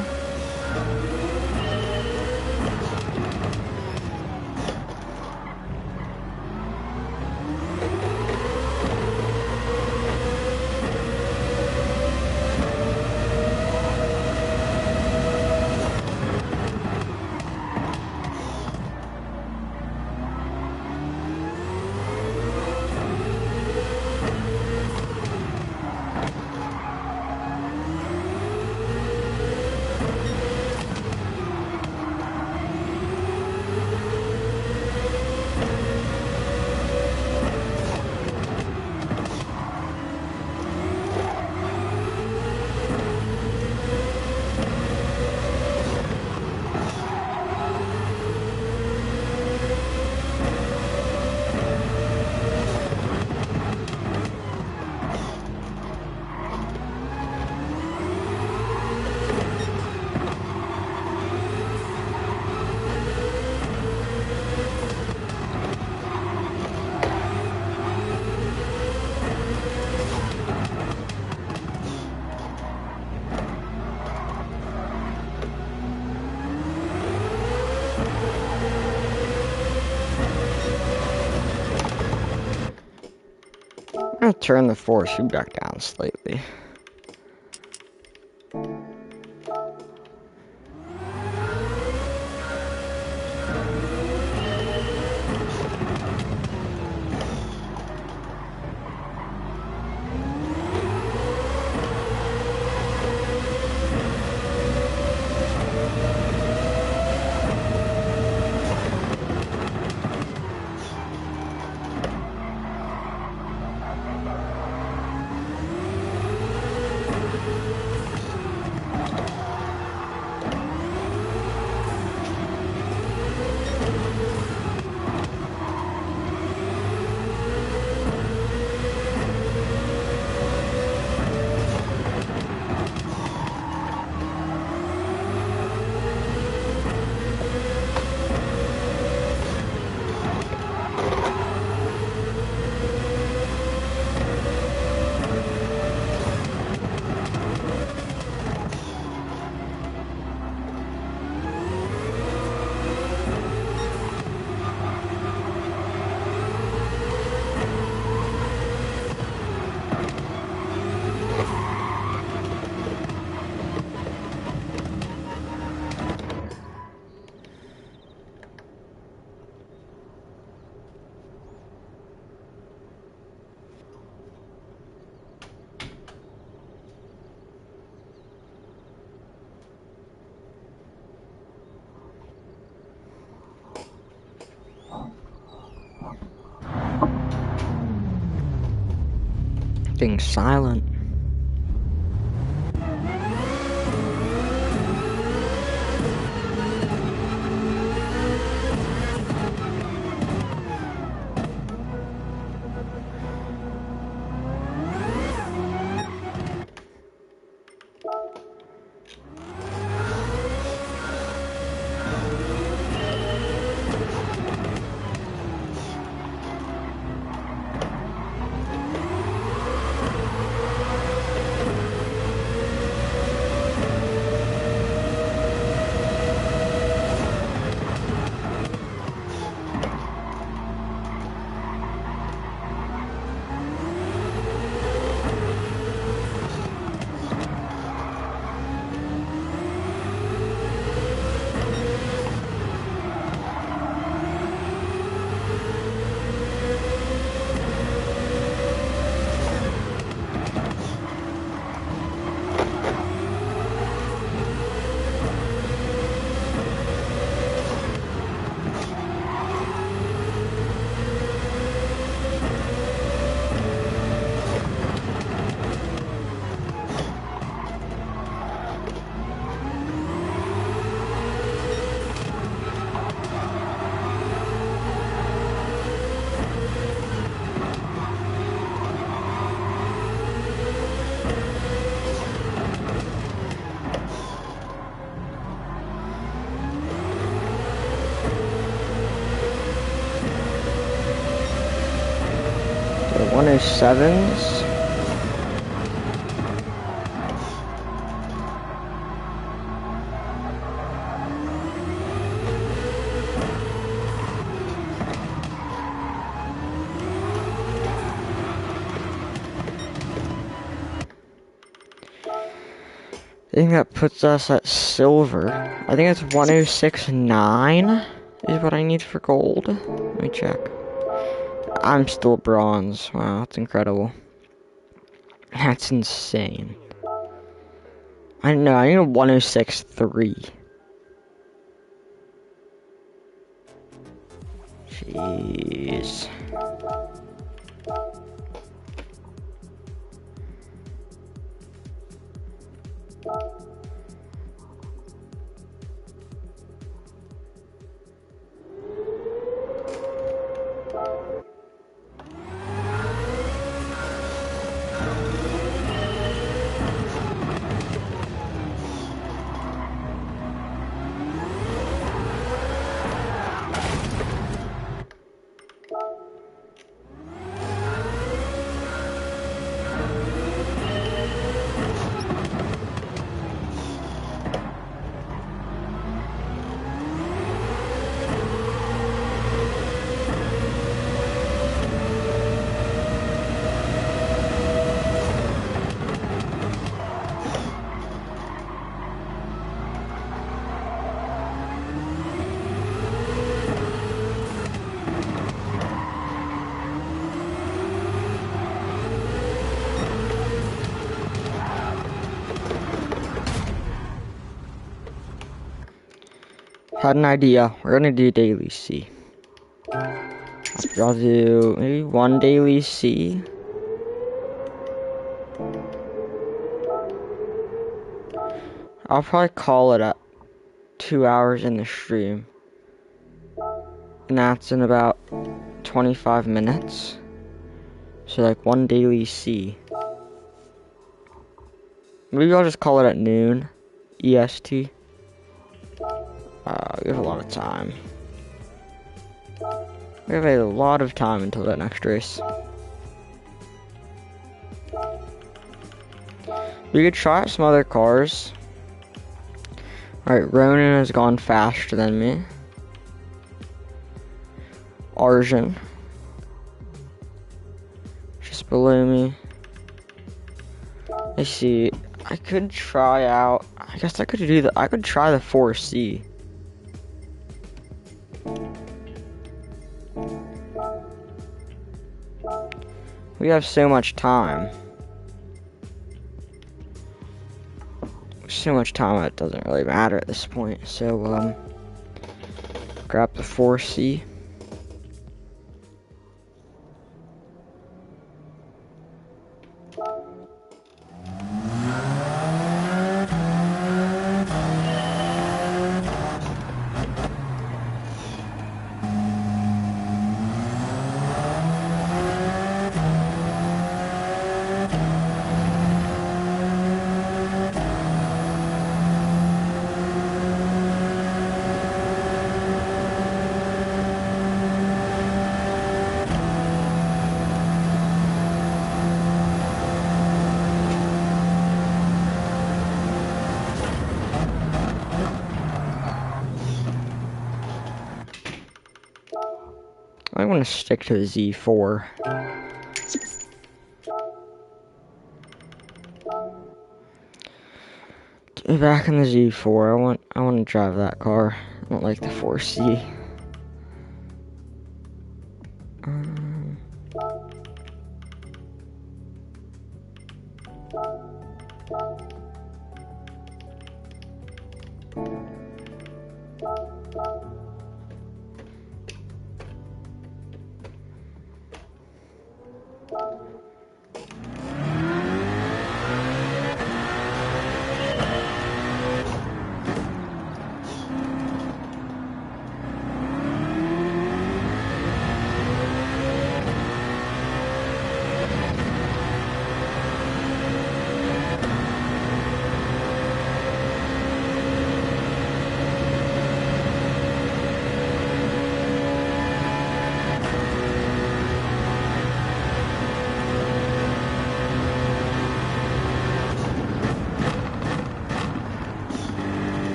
turn the force feedback down slightly. Being silent. The 107s. I think that puts us at silver. I think it's 106.9 is what I need for gold. Let me check. I'm still bronze. Wow, that's incredible. That's insane. I know, I need a 106.3. Jeez. Had an idea. We're gonna do daily C. I'll do maybe one daily C. I'll probably call it at 2 hours in the stream. And that's in about 25 minutes. So like one daily C. Maybe I'll just call it at noon. EST. We have a lot of time. We have a lot of time until that next race. We could try out some other cars. Alright, Ronan has gone faster than me. Arjun. Just below me. I see. I could try out. I guess I could do I could try the 4C. We have so much time. So much time it doesn't really matter at this point. So grab the 4C. I want to stick to the Z4. Get me back in the Z4. I want to drive that car. I don't like the 4C.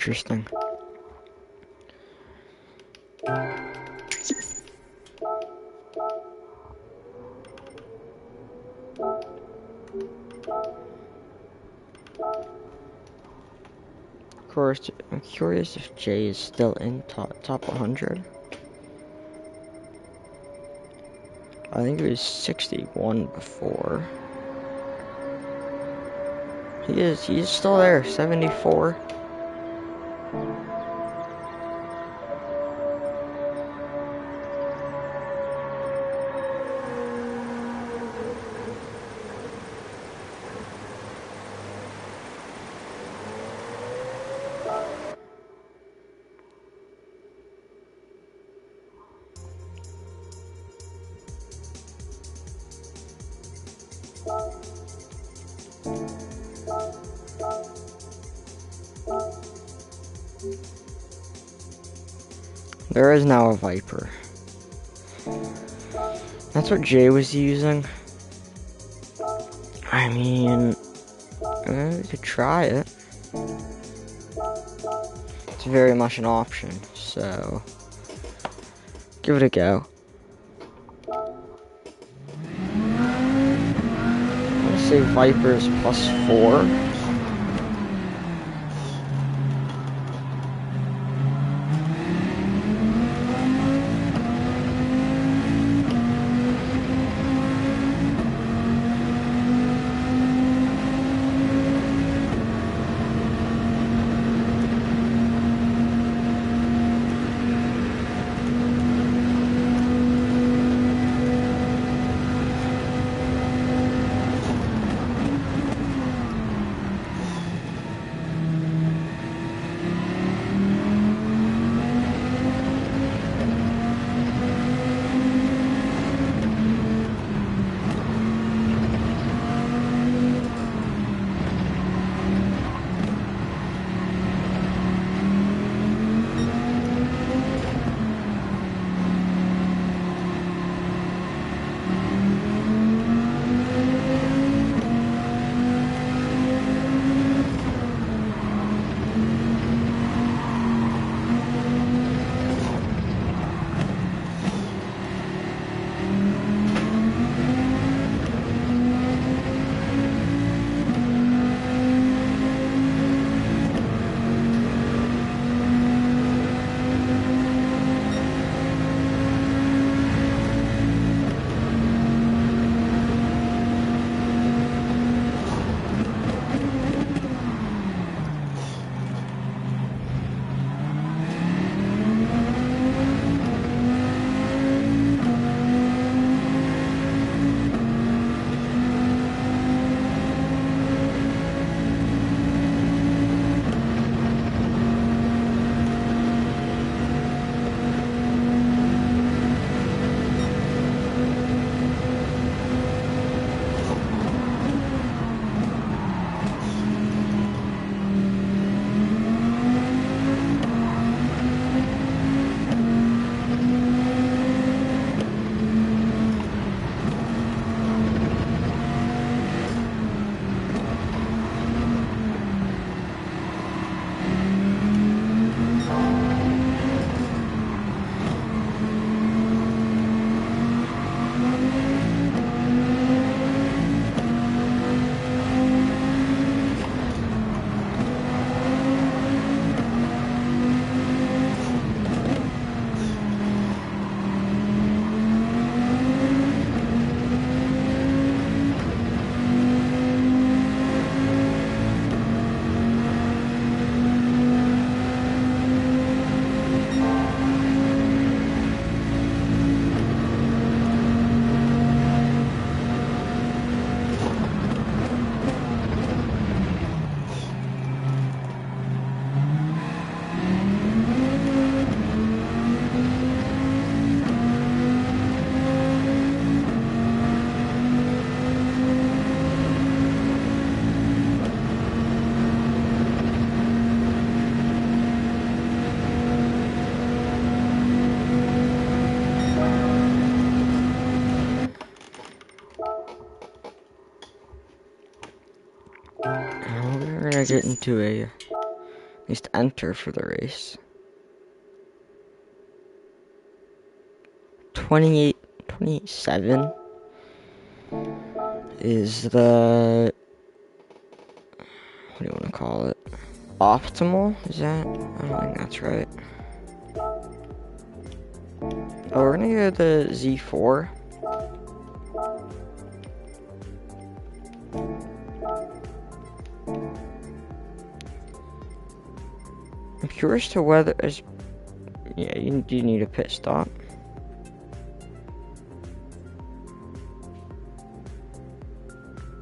interesting. Of course, I'm curious if Jay is still in top 100. I think he was 61 before. He's still there, 74. There is now a Viper. That's what Jay was using. I mean, we could try it. It's very much an option, so give it a go. Let's say Viper's +4. We're gonna get into a At least enter for the race. 28.7 is the, what do you want to call it? Optimal? Is that? I don't think that's right. Oh, we're gonna go the Z4. I'm curious to whether yeah, you need a pit stop.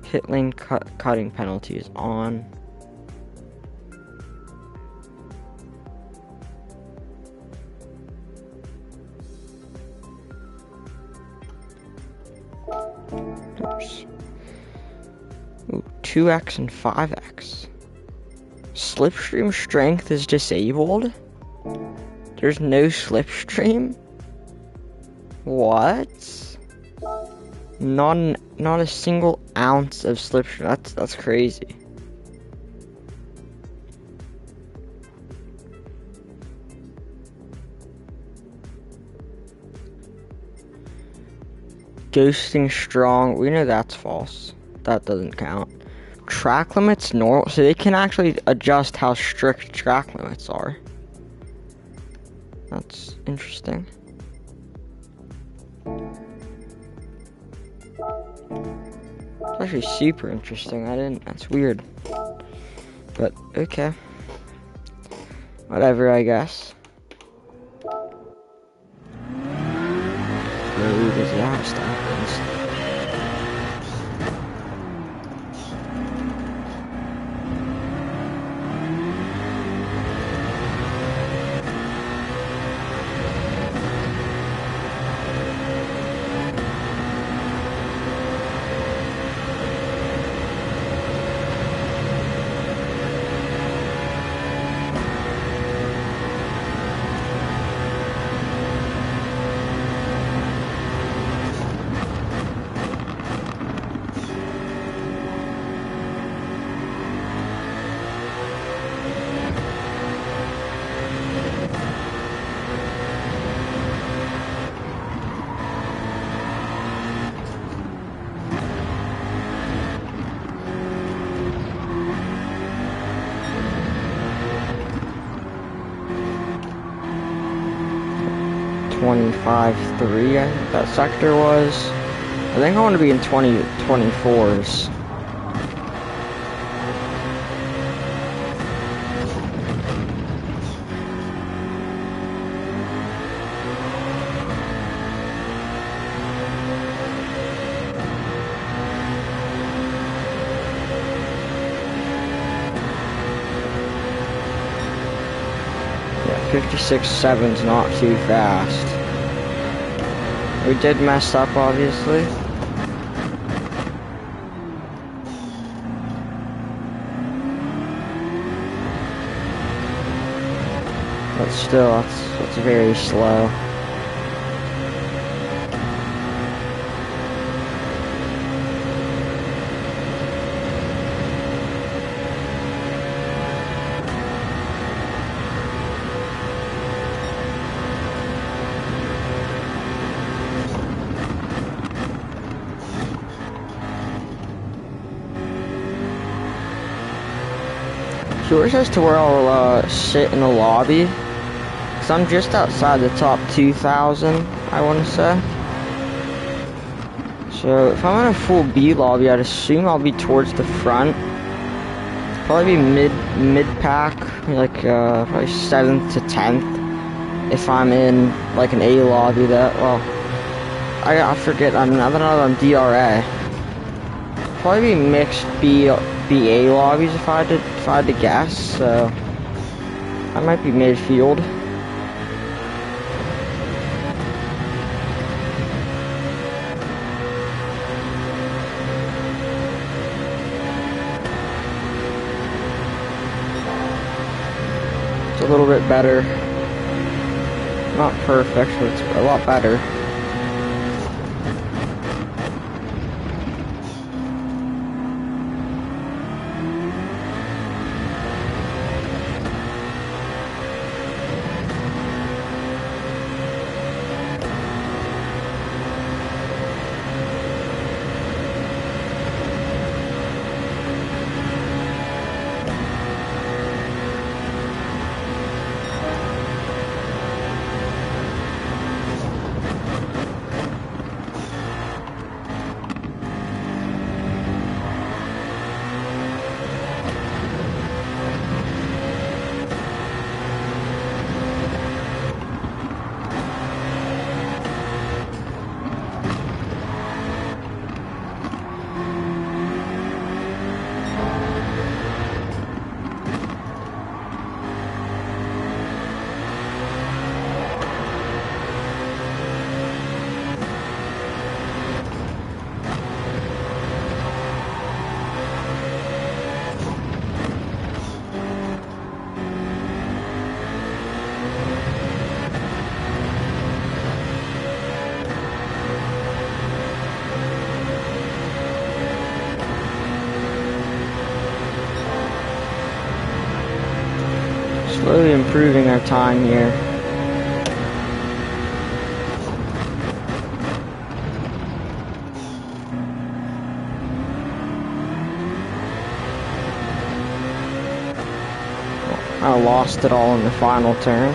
Pit lane cutting penalty is on. Oops. Ooh, 2x and 5x. Slipstream strength is disabled? There's no slipstream? What? Not a single ounce of slipstream. That's crazy. Ghosting strong. We know that's false. That doesn't count. Track limits normal, so they can actually adjust how strict track limits are. That's interesting. It's actually super interesting. That's weird. But, okay. Whatever, I guess. Ooh, does that happens. 25.3, I think that sector was. I think I want to be in 2024s. Yeah, 56.7's not too fast. We did mess up, obviously. But still, that's very slow. Curious as to where I'll sit in the lobby, because I'm just outside the top 2,000, I want to say. So if I'm in a full B lobby, I'd assume I'll be towards the front. Probably be mid-pack, like probably 7th to 10th. If I'm in like an A lobby that, well, I forget, I'm not on DRA. Probably be mixed BA lobbies if I had to guess, so I might be midfield. It's a little bit better. Not perfect, but it's a lot better. slowly improving our time here. I lost it all in the final turn,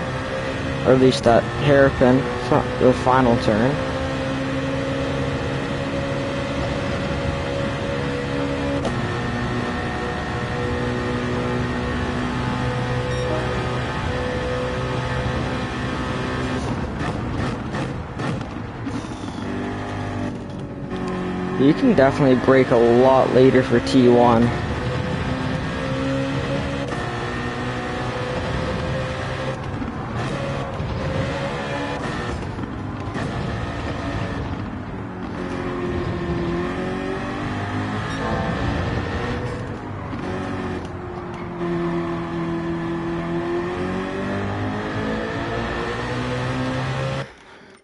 or at least that hairpin. It's not the final turn. You can definitely brake a lot later for T1.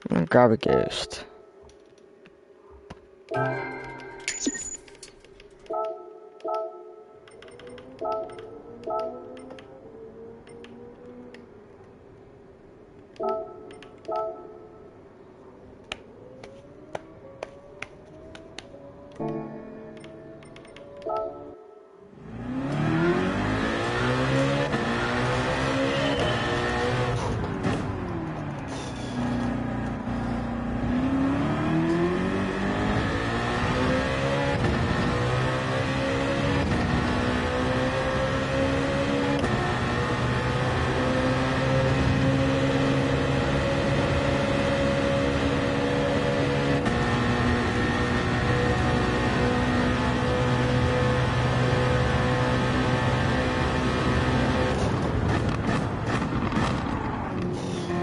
I'm gonna grab a ghost.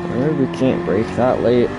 Maybe we can't brake that late.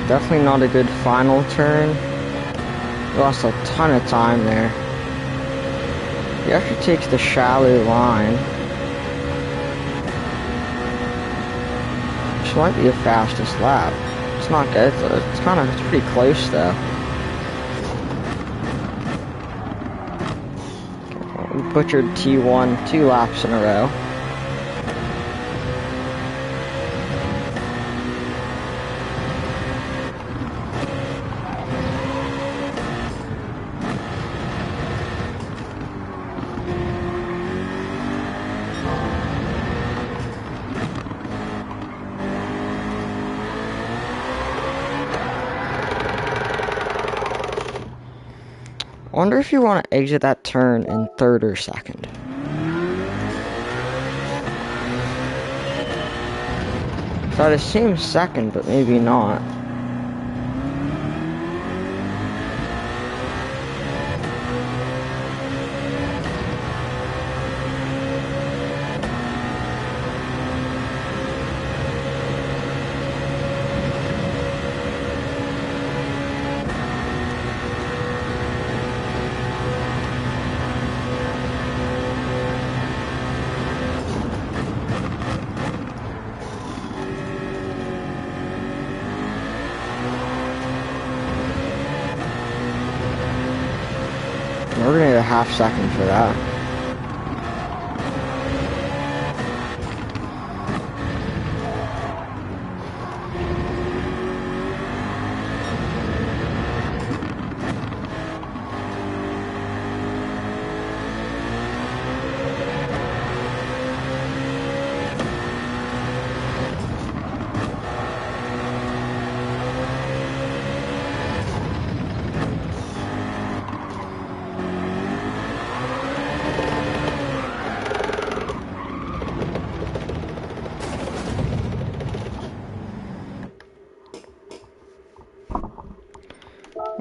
Definitely not a good final turn. Lost a ton of time there. He actually takes the shallow line. Which might be the fastest lap. It's not good. It's pretty close though. We butchered T1 2 laps in a row. I wonder if you want to exit that turn in third or second. So I'd assume second, but maybe not. We're gonna need a half second for that.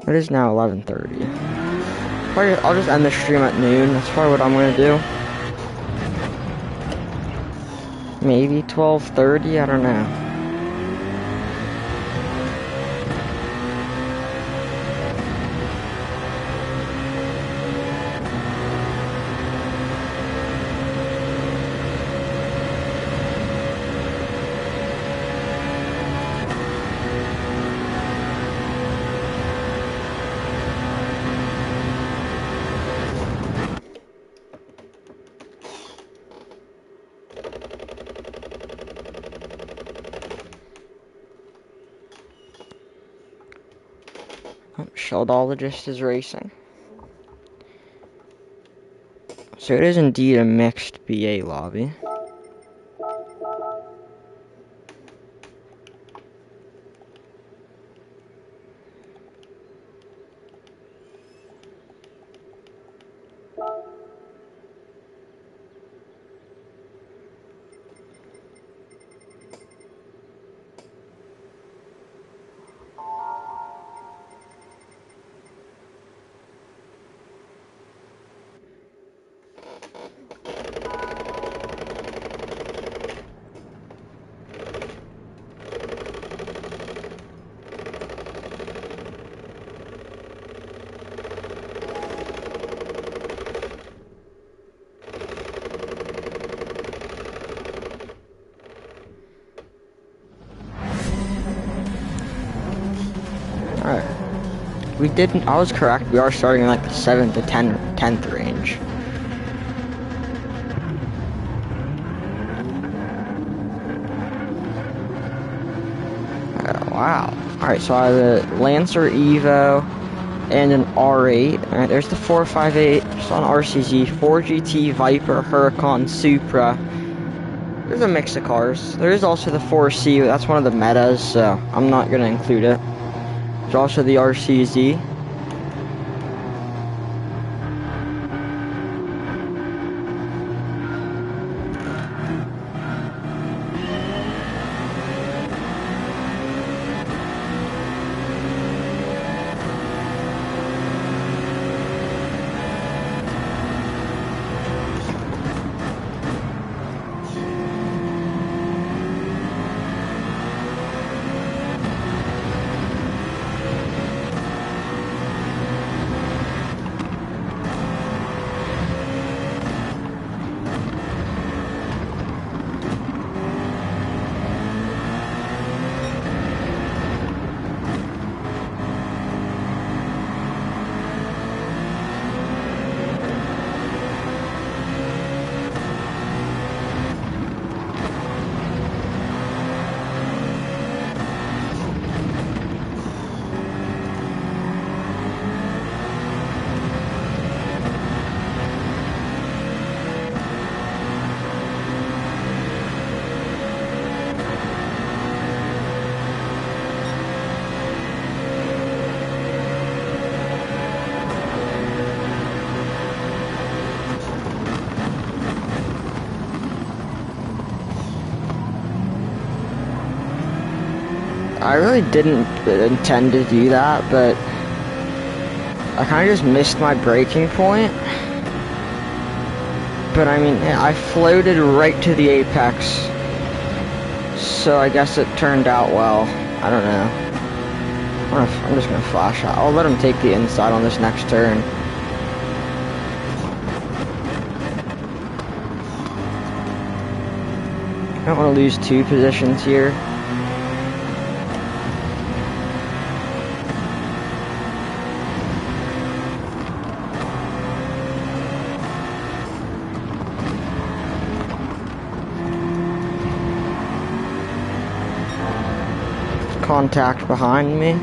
It is now 11:30. I'll just end the stream at noon. That's probably what I'm gonna do. Maybe 12:30. I don't know. Sheldologist is racing. So it is indeed a mixed BA lobby. Alright. We didn't, I was correct, we are starting in like the 7th to 10th range. Oh, wow. Alright, so I have a Lancer Evo and an R8. Alright, there's the 458, just on RCZ, 4GT, Viper, Huracan, Supra. There's a mix of cars. There is also the 4C, that's one of the metas, so I'm not going to include it. There's also the RCZ. I really didn't intend to do that, but I kind of just missed my braking point. But I mean, I floated right to the apex, so I guess it turned out well. I don't know. I'm just gonna flash out. I'll let him take the inside on this next turn. I don't want to lose 2 positions here. Contact behind me.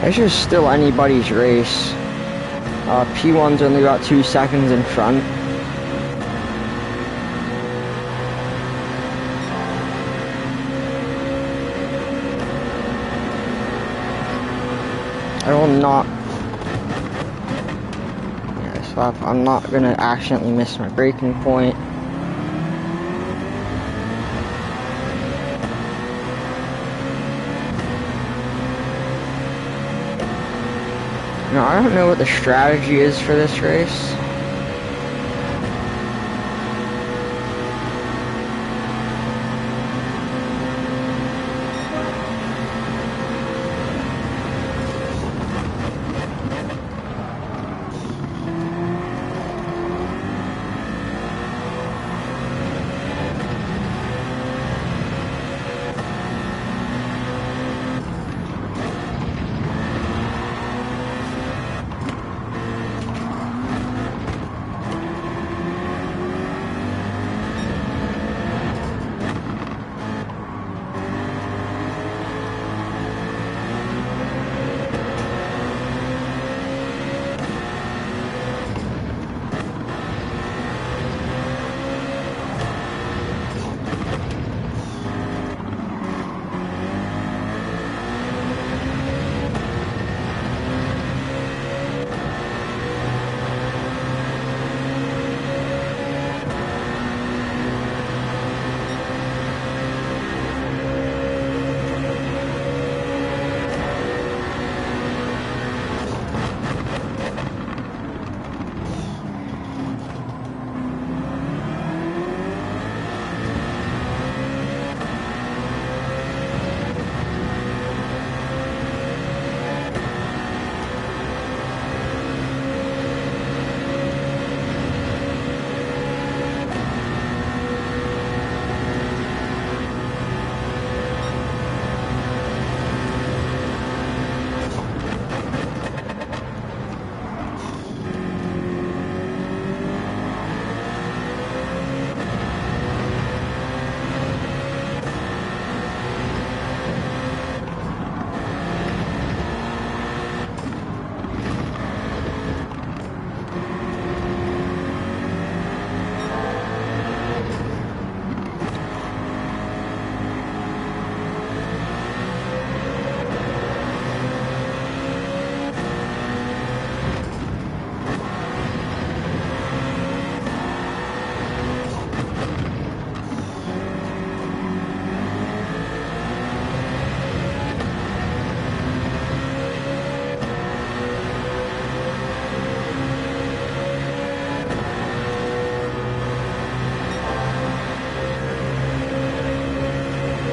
This is still anybody's race. P1's only about 2 seconds in front. I'm not. Yeah, so I'm not gonna accidentally miss my braking point. Now, I don't know what the strategy is for this race.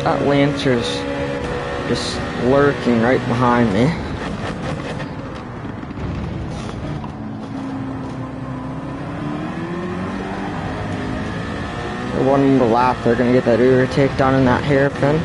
That Lancer's just lurking right behind me. For one more lap, they're gonna get that Uber takedown in that hairpin.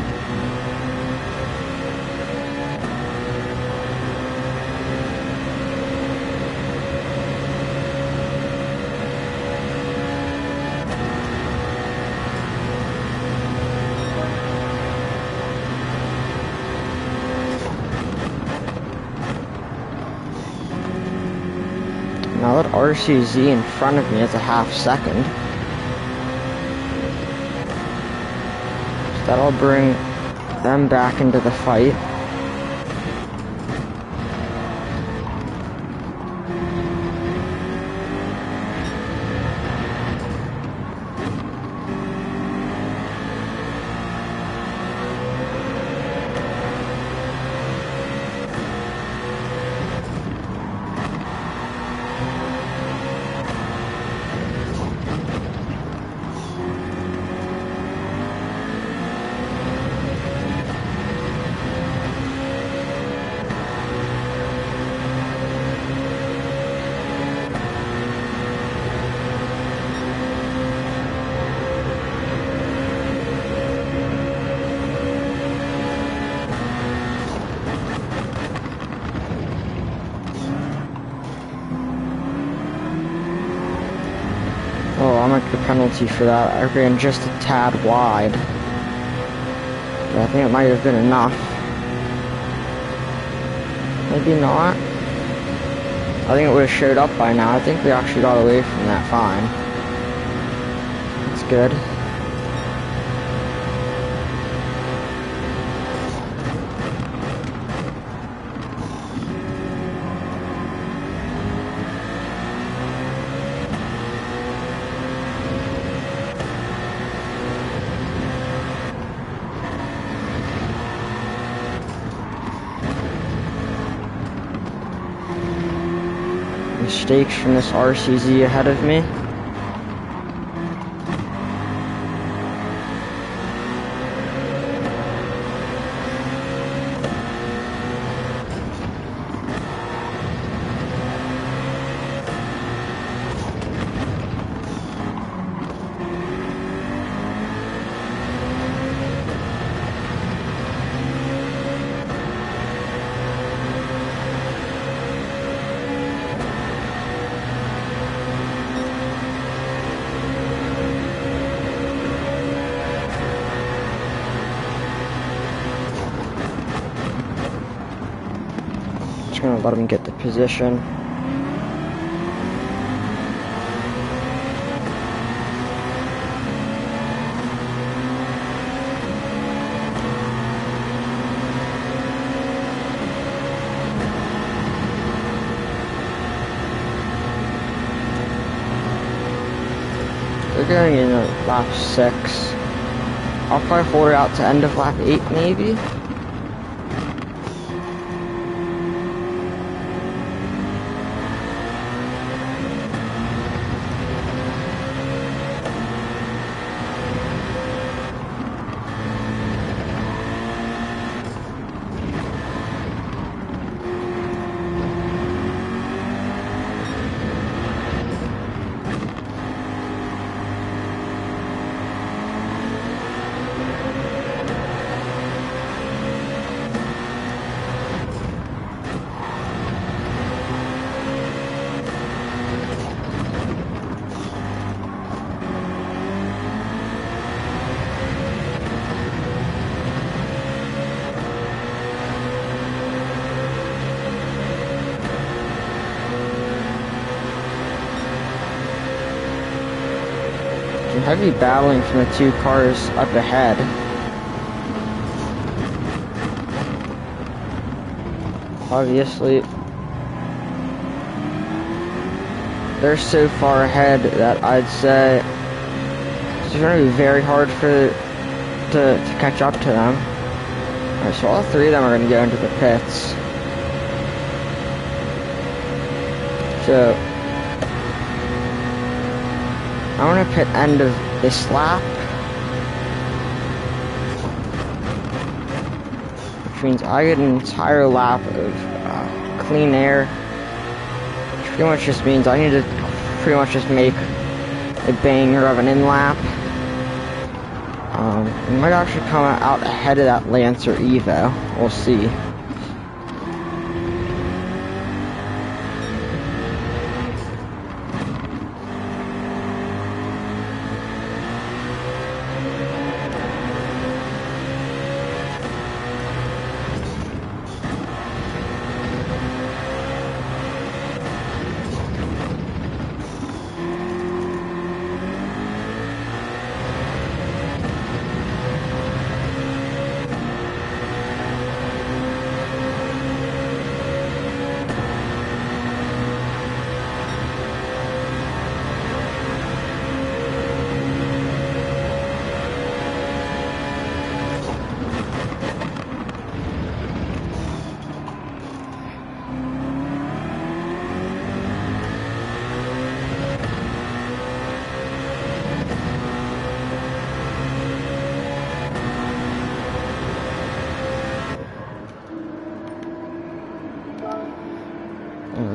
Now that RCZ in front of me is a half second. So that'll bring them back into the fight. Oh, I'll make the penalty for that. I ran just a tad wide. But I think it might have been enough. Maybe not. I think it would have showed up by now. I think we actually got away from that fine. That's good. mistakes from this RCZ ahead of me. Gonna let him get the position. They're going in at lap 6. I'll probably hold it out to end of lap 8 maybe. Heavy battling from the two cars up ahead. Obviously, they're so far ahead that I'd say it's going to be very hard to catch up to them. Alright, so all three of them are going to go into the pits. So I'm going to pit end of this lap, which means I get an entire lap of clean air, which pretty much just means I need to pretty much just make a banger of an in-lap. We might actually come out ahead of that Lancer Evo, we'll see.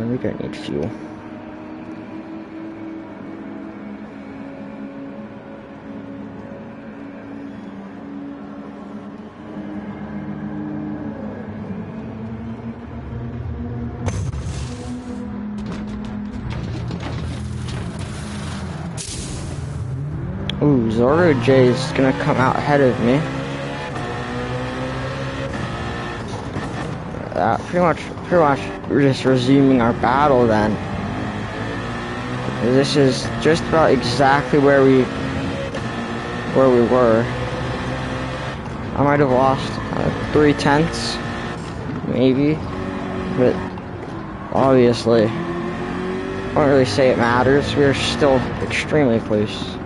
We don't need fuel. Ooh, Zorro J is gonna come out ahead of me. Pretty much, we're just resuming our battle then. This is just about exactly where we were. I might have lost 3/10, maybe, but obviously, I won't really say it matters. We're still extremely close.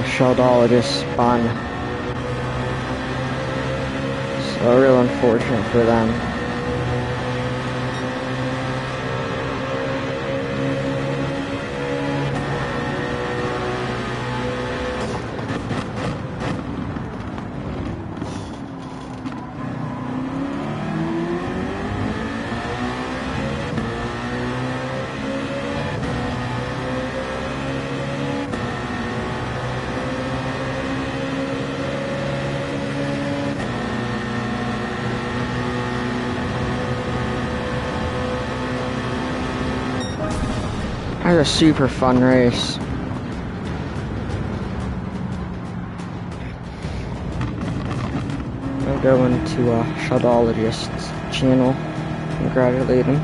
Sheldala just spun. So real unfortunate for them. That was a super fun race. I'll go into Sheldologist's channel, congratulate him.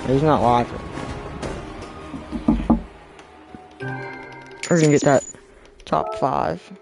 He's not live. We're gonna get that top 5.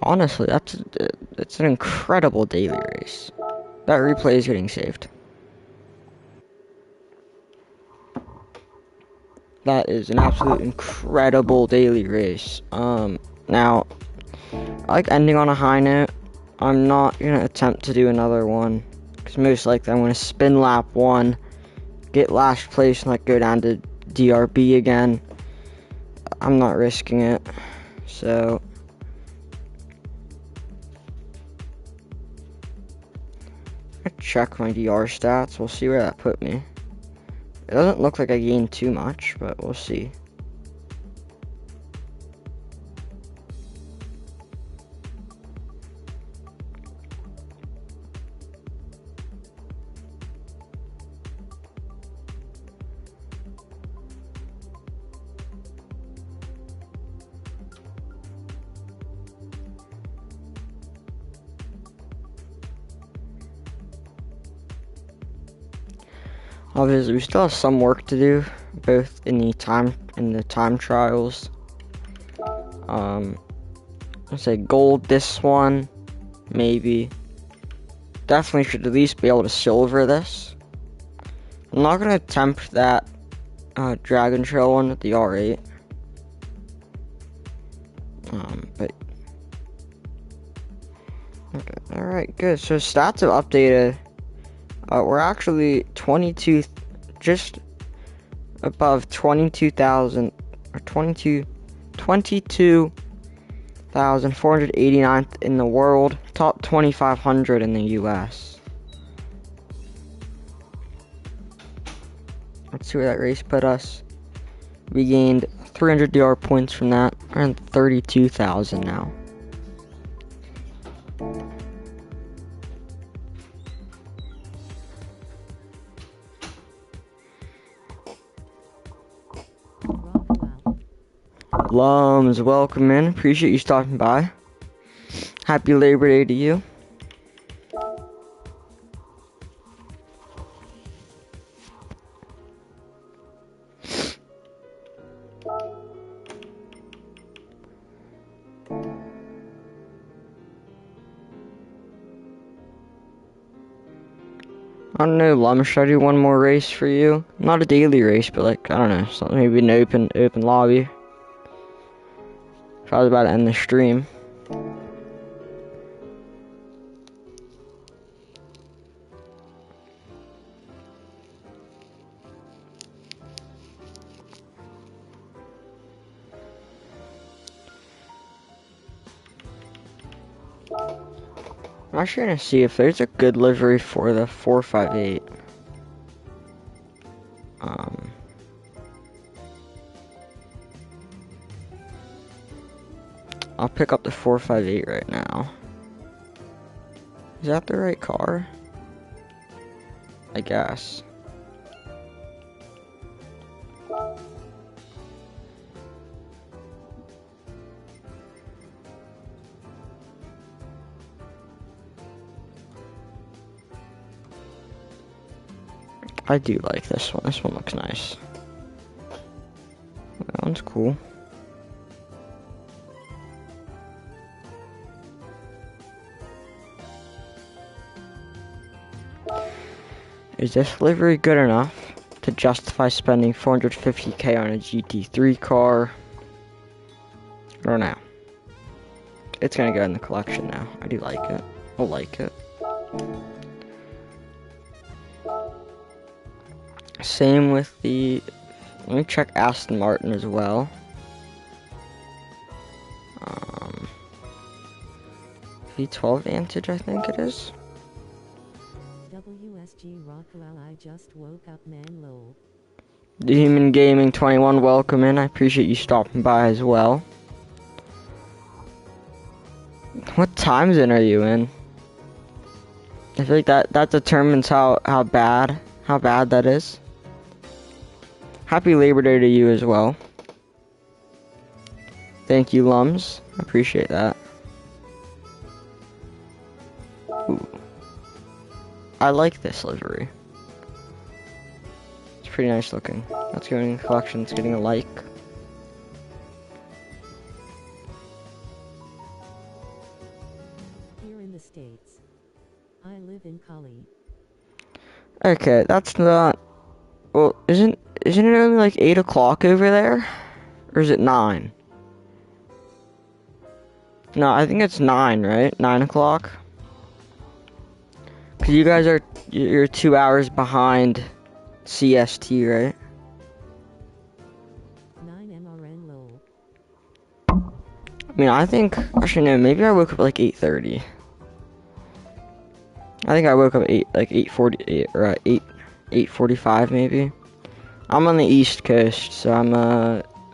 Honestly, it's an incredible daily race. That replay is getting saved. That is an absolute incredible daily race. Now, I like ending on a high note. I'm not gonna attempt to do another one, because most likely I'm gonna spin lap 1, get last place, and like go down to DRB again. I'm not risking it. So I check my DR stats. We'll see where that put me. It doesn't look like I gained too much, but we'll see. Obviously, we still have some work to do, both in the time trials. Let's say gold this one, maybe. Definitely should at least be able to silver this. I'm not gonna attempt that Dragon Trail one with the R8. But okay, all right, good. So stats have updated. We're actually just above 22,000, or 22,489th in the world, top 2,500 in the US. Let's see where that race put us. We gained 300 DR points from that. We're in 32,000 now. Lums, welcome in. Appreciate you stopping by. Happy Labor Day to you. don't know, Lum, should I do one more race for you? Not a daily race, but like, I don't know, something, maybe an open lobby. If I was about to end the stream. I'm actually gonna see if there's a good livery for the 458. I'll pick up the 458 right now. Is that the right car? I guess. I do like this one. This one looks nice. That one's cool. Is this livery good enough to justify spending 450k on a GT3 car? I don't know. It's gonna go in the collection now. I do like it. I'll like it. Same with the... Let me check Aston Martin as well. V12 Vantage, I think it is. WSG Rockwell, I just woke up, man, lol. Demon Gaming 21, welcome in. I appreciate you stopping by as well. What time zone are you in? I feel like that determines how bad that is. Happy Labor Day to you as well. Thank you, Lums. I appreciate that. Ooh. I like this livery. It's pretty nice looking. That's going in the collection. It's getting a like. Here in the States, I live in Cali. Okay, that's not... Well, isn't it only like 8 o'clock over there? Or is it 9? No, I think it's 9, right? 9 o'clock? Because you guys you're 2 hours behind CST, right? 9 MRN lol. I mean, I think... Actually, no, maybe I woke up like 8:30. I think I woke up at 8:40, or 8:45 maybe. I'm on the East Coast, so I'm,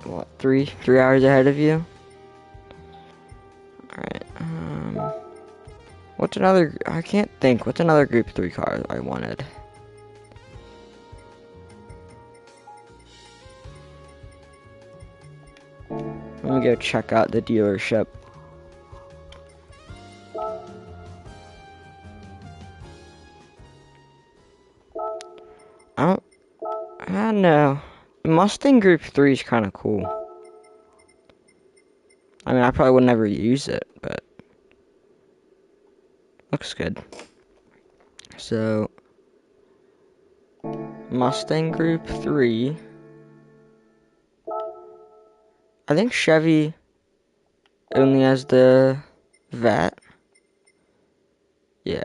what, 3 hours ahead of you? Alright, what's another... I can't think. What's another Group 3 car I wanted? Let me go check out the dealership. I don't know. Mustang Group 3 is kind of cool. I mean, I probably would never use it, but looks good. So, Mustang Group 3. I think Chevy only has the Vet. Yeah.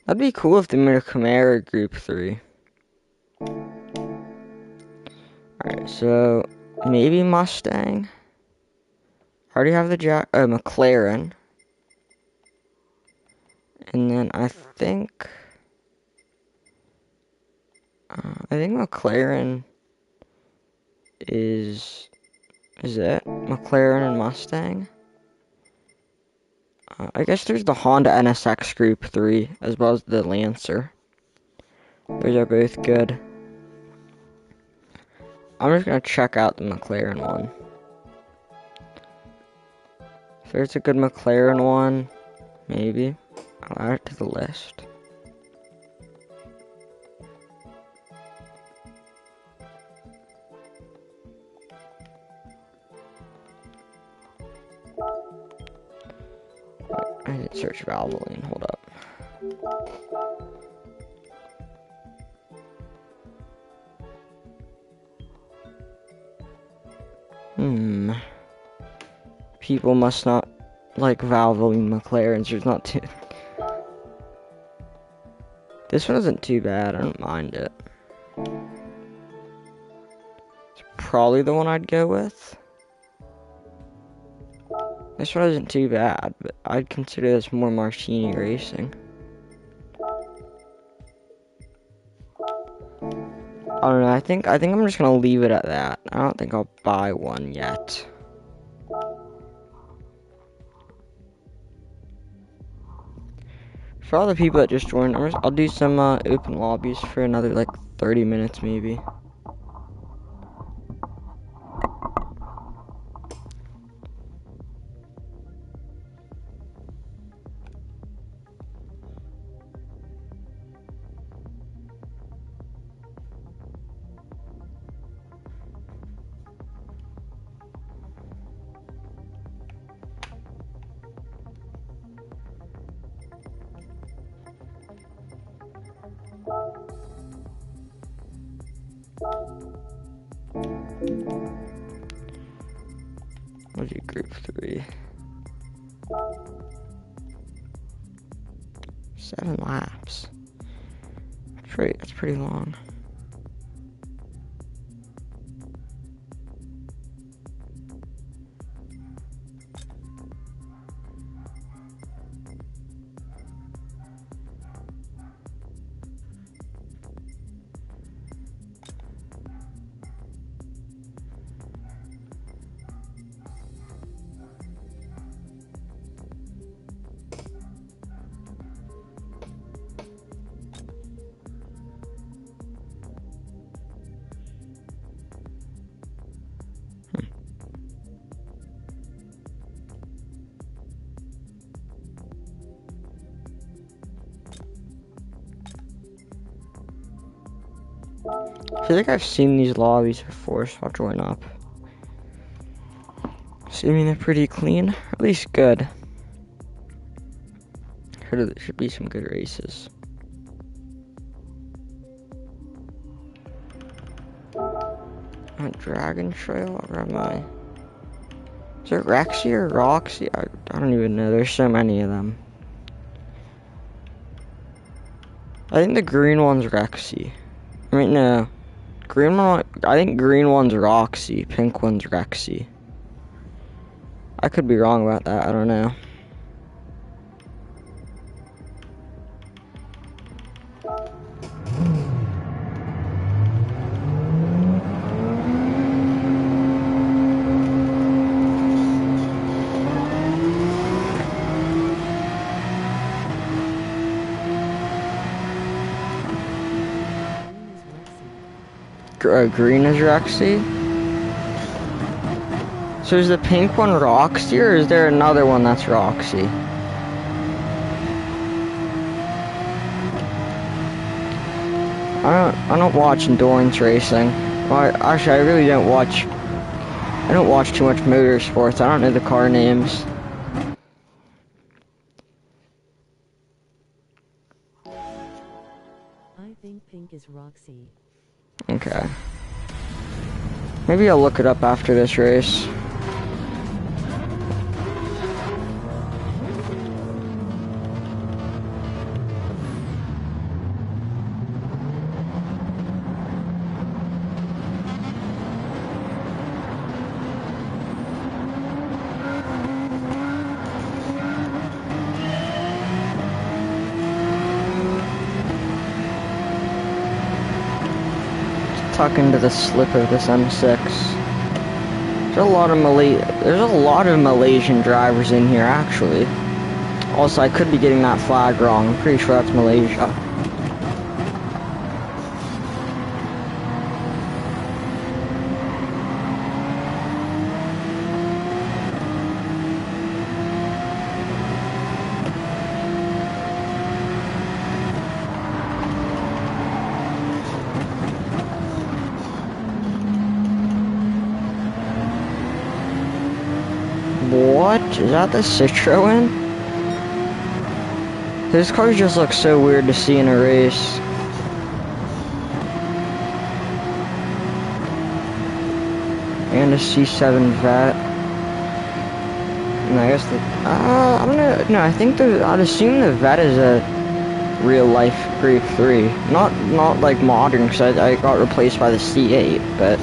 That'd be cool if they made a Camaro Group 3. Alright, so maybe Mustang. I already have the McLaren. And then I think McLaren is it? McLaren and Mustang? I guess there's the Honda NSX Group 3, as well as the Lancer. Those are both good. I'm just gonna check out the McLaren one. If there's a good McLaren one, maybe. I'll add it to the list. I didn't search Valvoline, hold up. People must not like Valvoline McLarens. There's not too... This one isn't too bad. I don't mind it. It's probably the one I'd go with. This one isn't too bad, but I'd consider this more Martini racing. I don't know, I think I'm just gonna leave it at that. I don't think I'll buy one yet. For all the people that just joined, I'll do some open lobbies for another like 30 minutes maybe. We'll do group 3. 7 laps. That's pretty long. I feel like I've seen these lobbies before, so I'll join up. Assuming they're pretty clean, or at least good. Heard there should be some good races. Dragon Trail? Where am I? Is it Rexy or Roxy? I don't even know. There's so many of them. I think the green one's Rexy. I mean, no. Green one, I think green one's Roxy. Pink one's Rexy. I could be wrong about that. I don't know. Green is Roxy. So is the pink one Roxy, or is there another one that's Roxy? I don't watch endurance racing. Well, actually, I really don't watch. I don't watch too much motorsports. I don't know the car names. I think pink is Roxy. Okay. Maybe I'll look it up after this race. Tuck into the slip of this M6. There's a lot of Malaysian drivers in here, actually. Also, I could be getting that flag wrong. I'm pretty sure that's Malaysia. What? Is that the Citroen? This car just looks so weird to see in a race. And a C7 vet. And I guess the, no, I think I'd assume the vet is a real life grade 3. Not like modern, because I got replaced by the C8, but.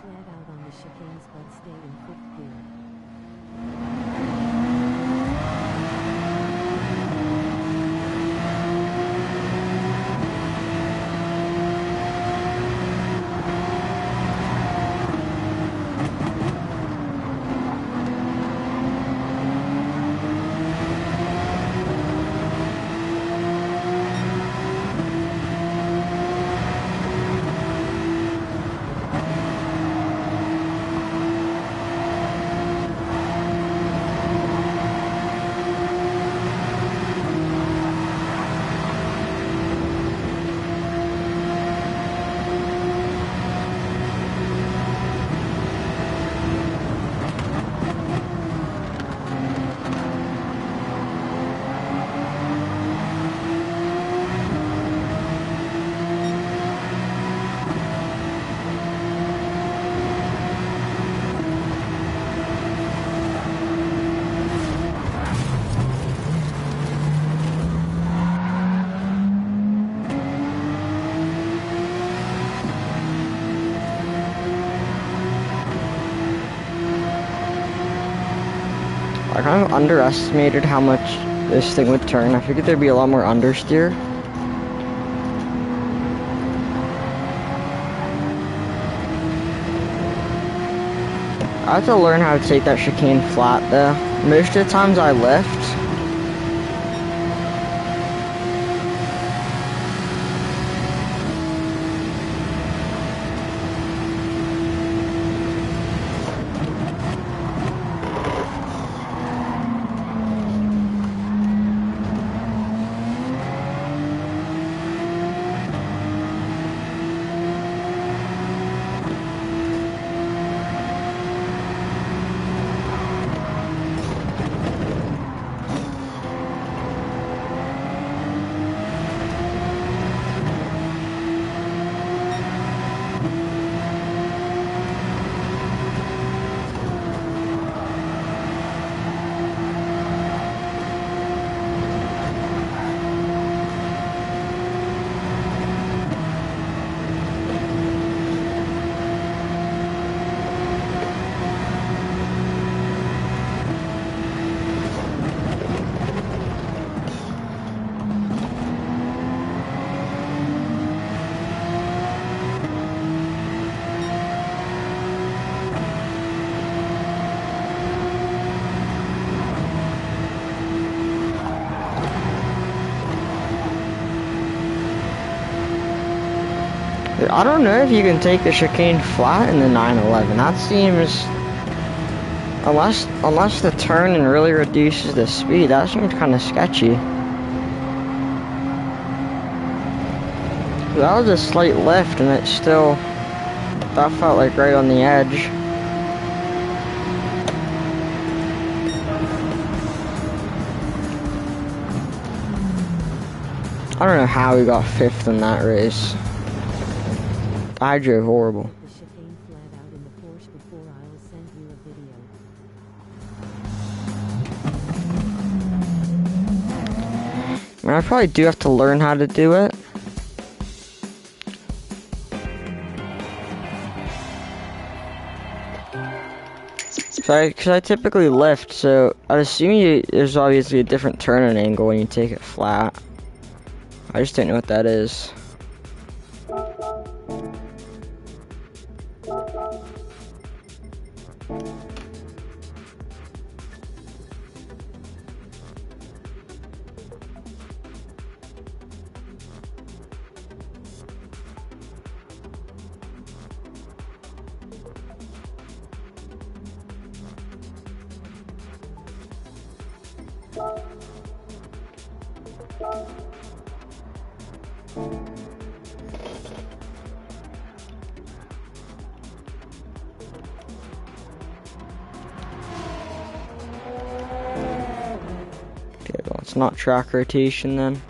Flat out on the chicanes but stay in fifth gear. I kind of underestimated how much this thing would turn. I figured there'd be a lot more understeer. I have to learn how to take that chicane flat though. Most of the times I lift. I don't know if you can take the chicane flat in the 911. That seems, unless the turn really reduces the speed, that seems kind of sketchy. That was a slight lift, and it still, that felt like right on the edge. I don't know how we got 5th in that race. I drove horrible. The chicane flat out in the Porsche before I'll send you a video. I mean, I probably do have to learn how to do it. Because I typically lift, so I'd assume there's obviously a different turning angle when you take it flat. I just don't know what that is. Okay, well, it's not track rotation then.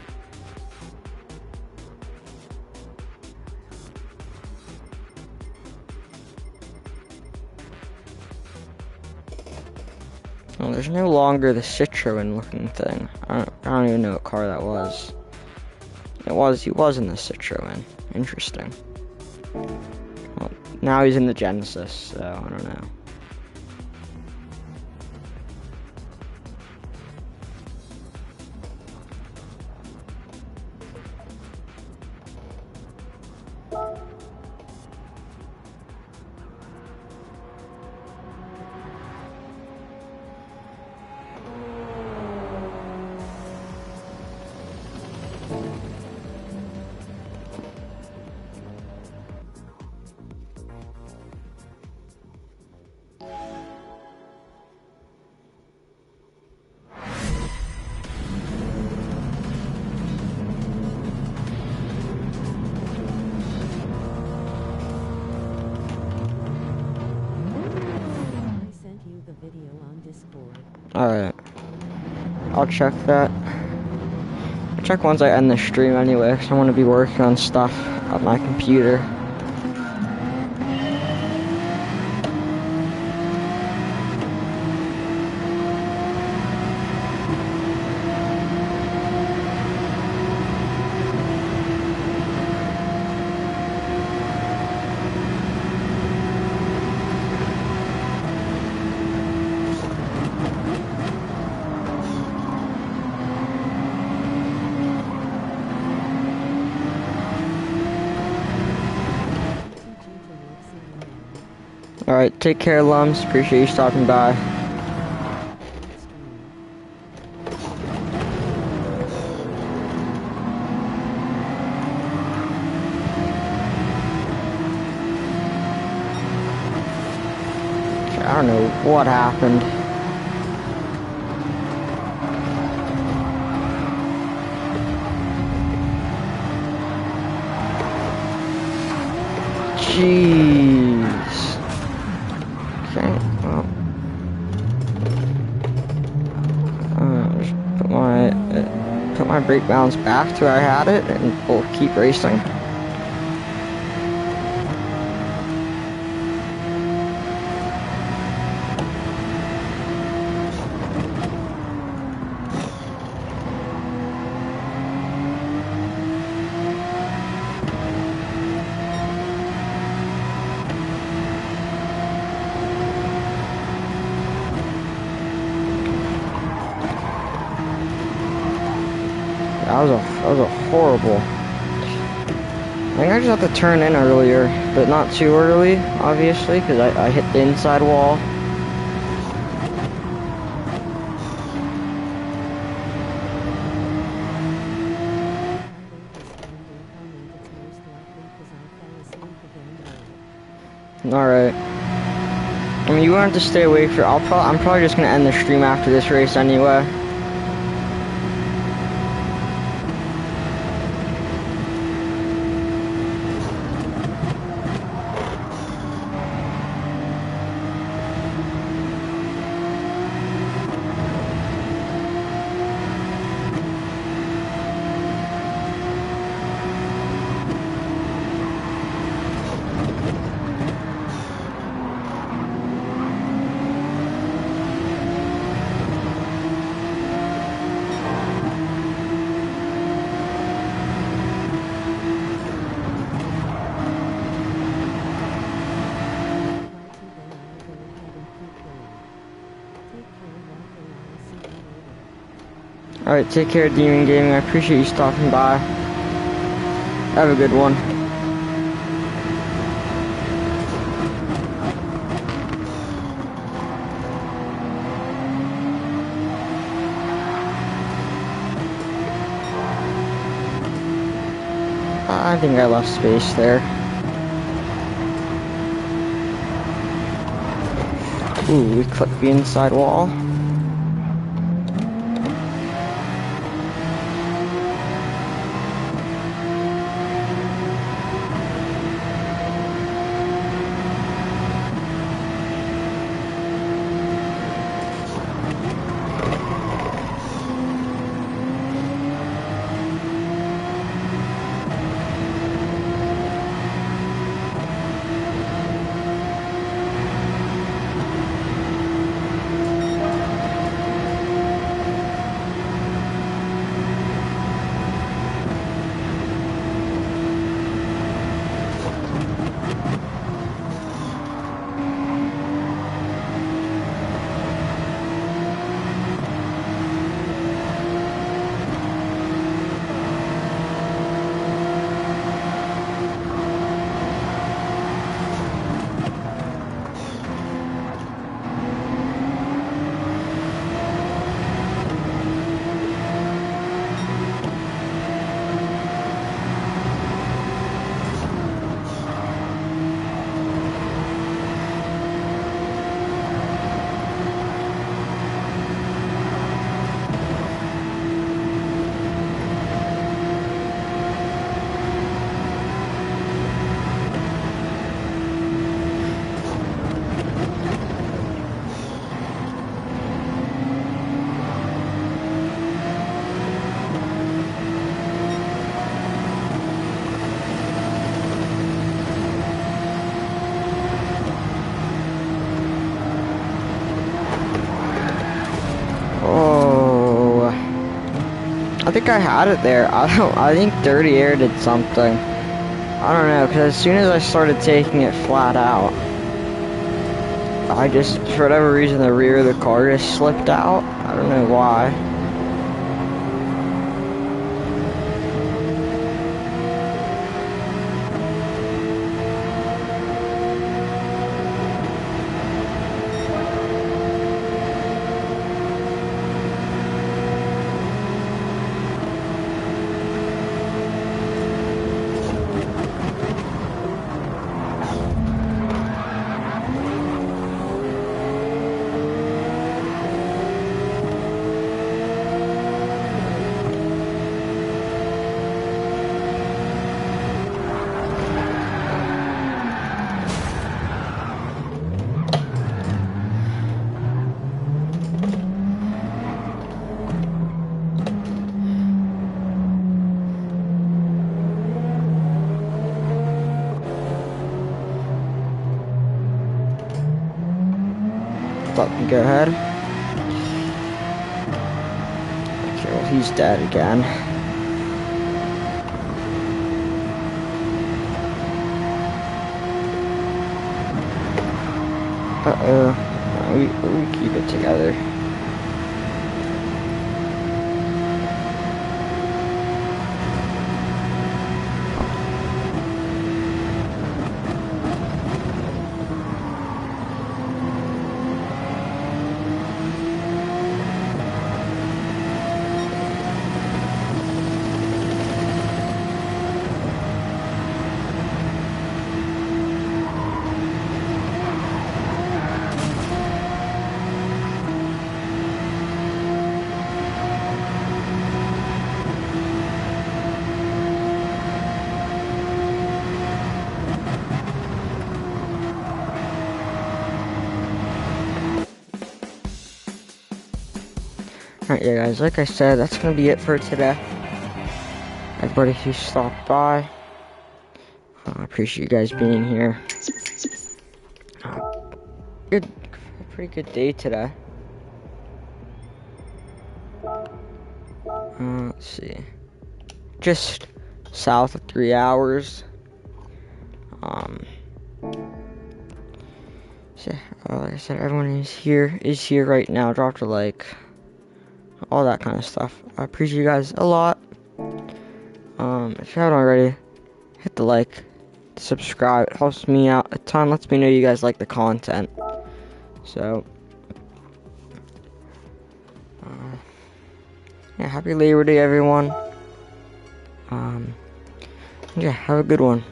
Oh, there's no longer the Citroen looking thing. I don't even know what car that was. He was in the Citroen. Interesting. Well, now he's in the Genesis, so I don't know. Alright. I'll check that. I'll check once I end the stream anyway, because I want to be working on stuff on my computer. Alright, take care, Lums. Appreciate you stopping by. I don't know what happened. Jeez. Okay, well. Just put my brake balance back to where I had it, and we'll keep racing. That was a horrible. I think I just have to turn in earlier, but not too early, obviously, because I hit the inside wall. Alright. I mean, you won't have to stay awake for. I'm probably just gonna end the stream after this race anyway. Alright, take care, Demon Gaming. I appreciate you stopping by. Have a good one. I think I left space there. Ooh, we clipped the inside wall. I think I had it there. I think Dirty Air did something. I don't know, because as soon as I started taking it flat out, I just, for whatever reason, the rear of the car just slipped out. I don't know why. Go ahead. Okay, well, he's dead again. Uh-oh. We keep it together. Alright, yeah, guys, like I said, that's gonna be it for today. Everybody who stopped by, I appreciate you guys being here. Pretty good day today. Let's see. Just south of 3 hours. So, like I said, everyone is here right now. Drop a like, all that kind of stuff. I appreciate you guys a lot. If you haven't already, hit the like, subscribe. It helps me out a ton. Lets me know you guys like the content. So, yeah, happy Labor Day, everyone. Yeah, have a good one.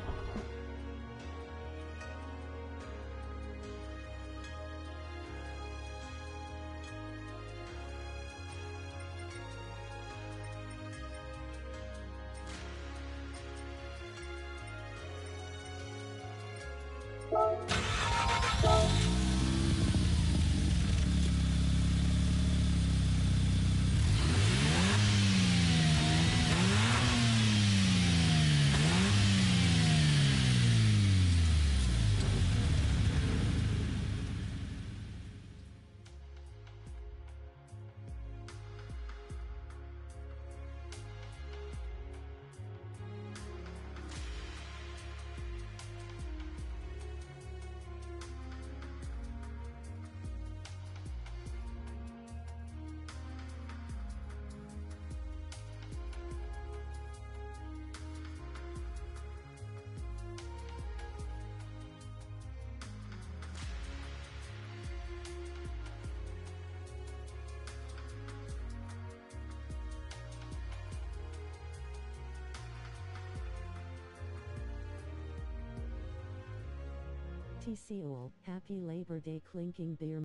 TCOL, happy Labor Day clinking beer.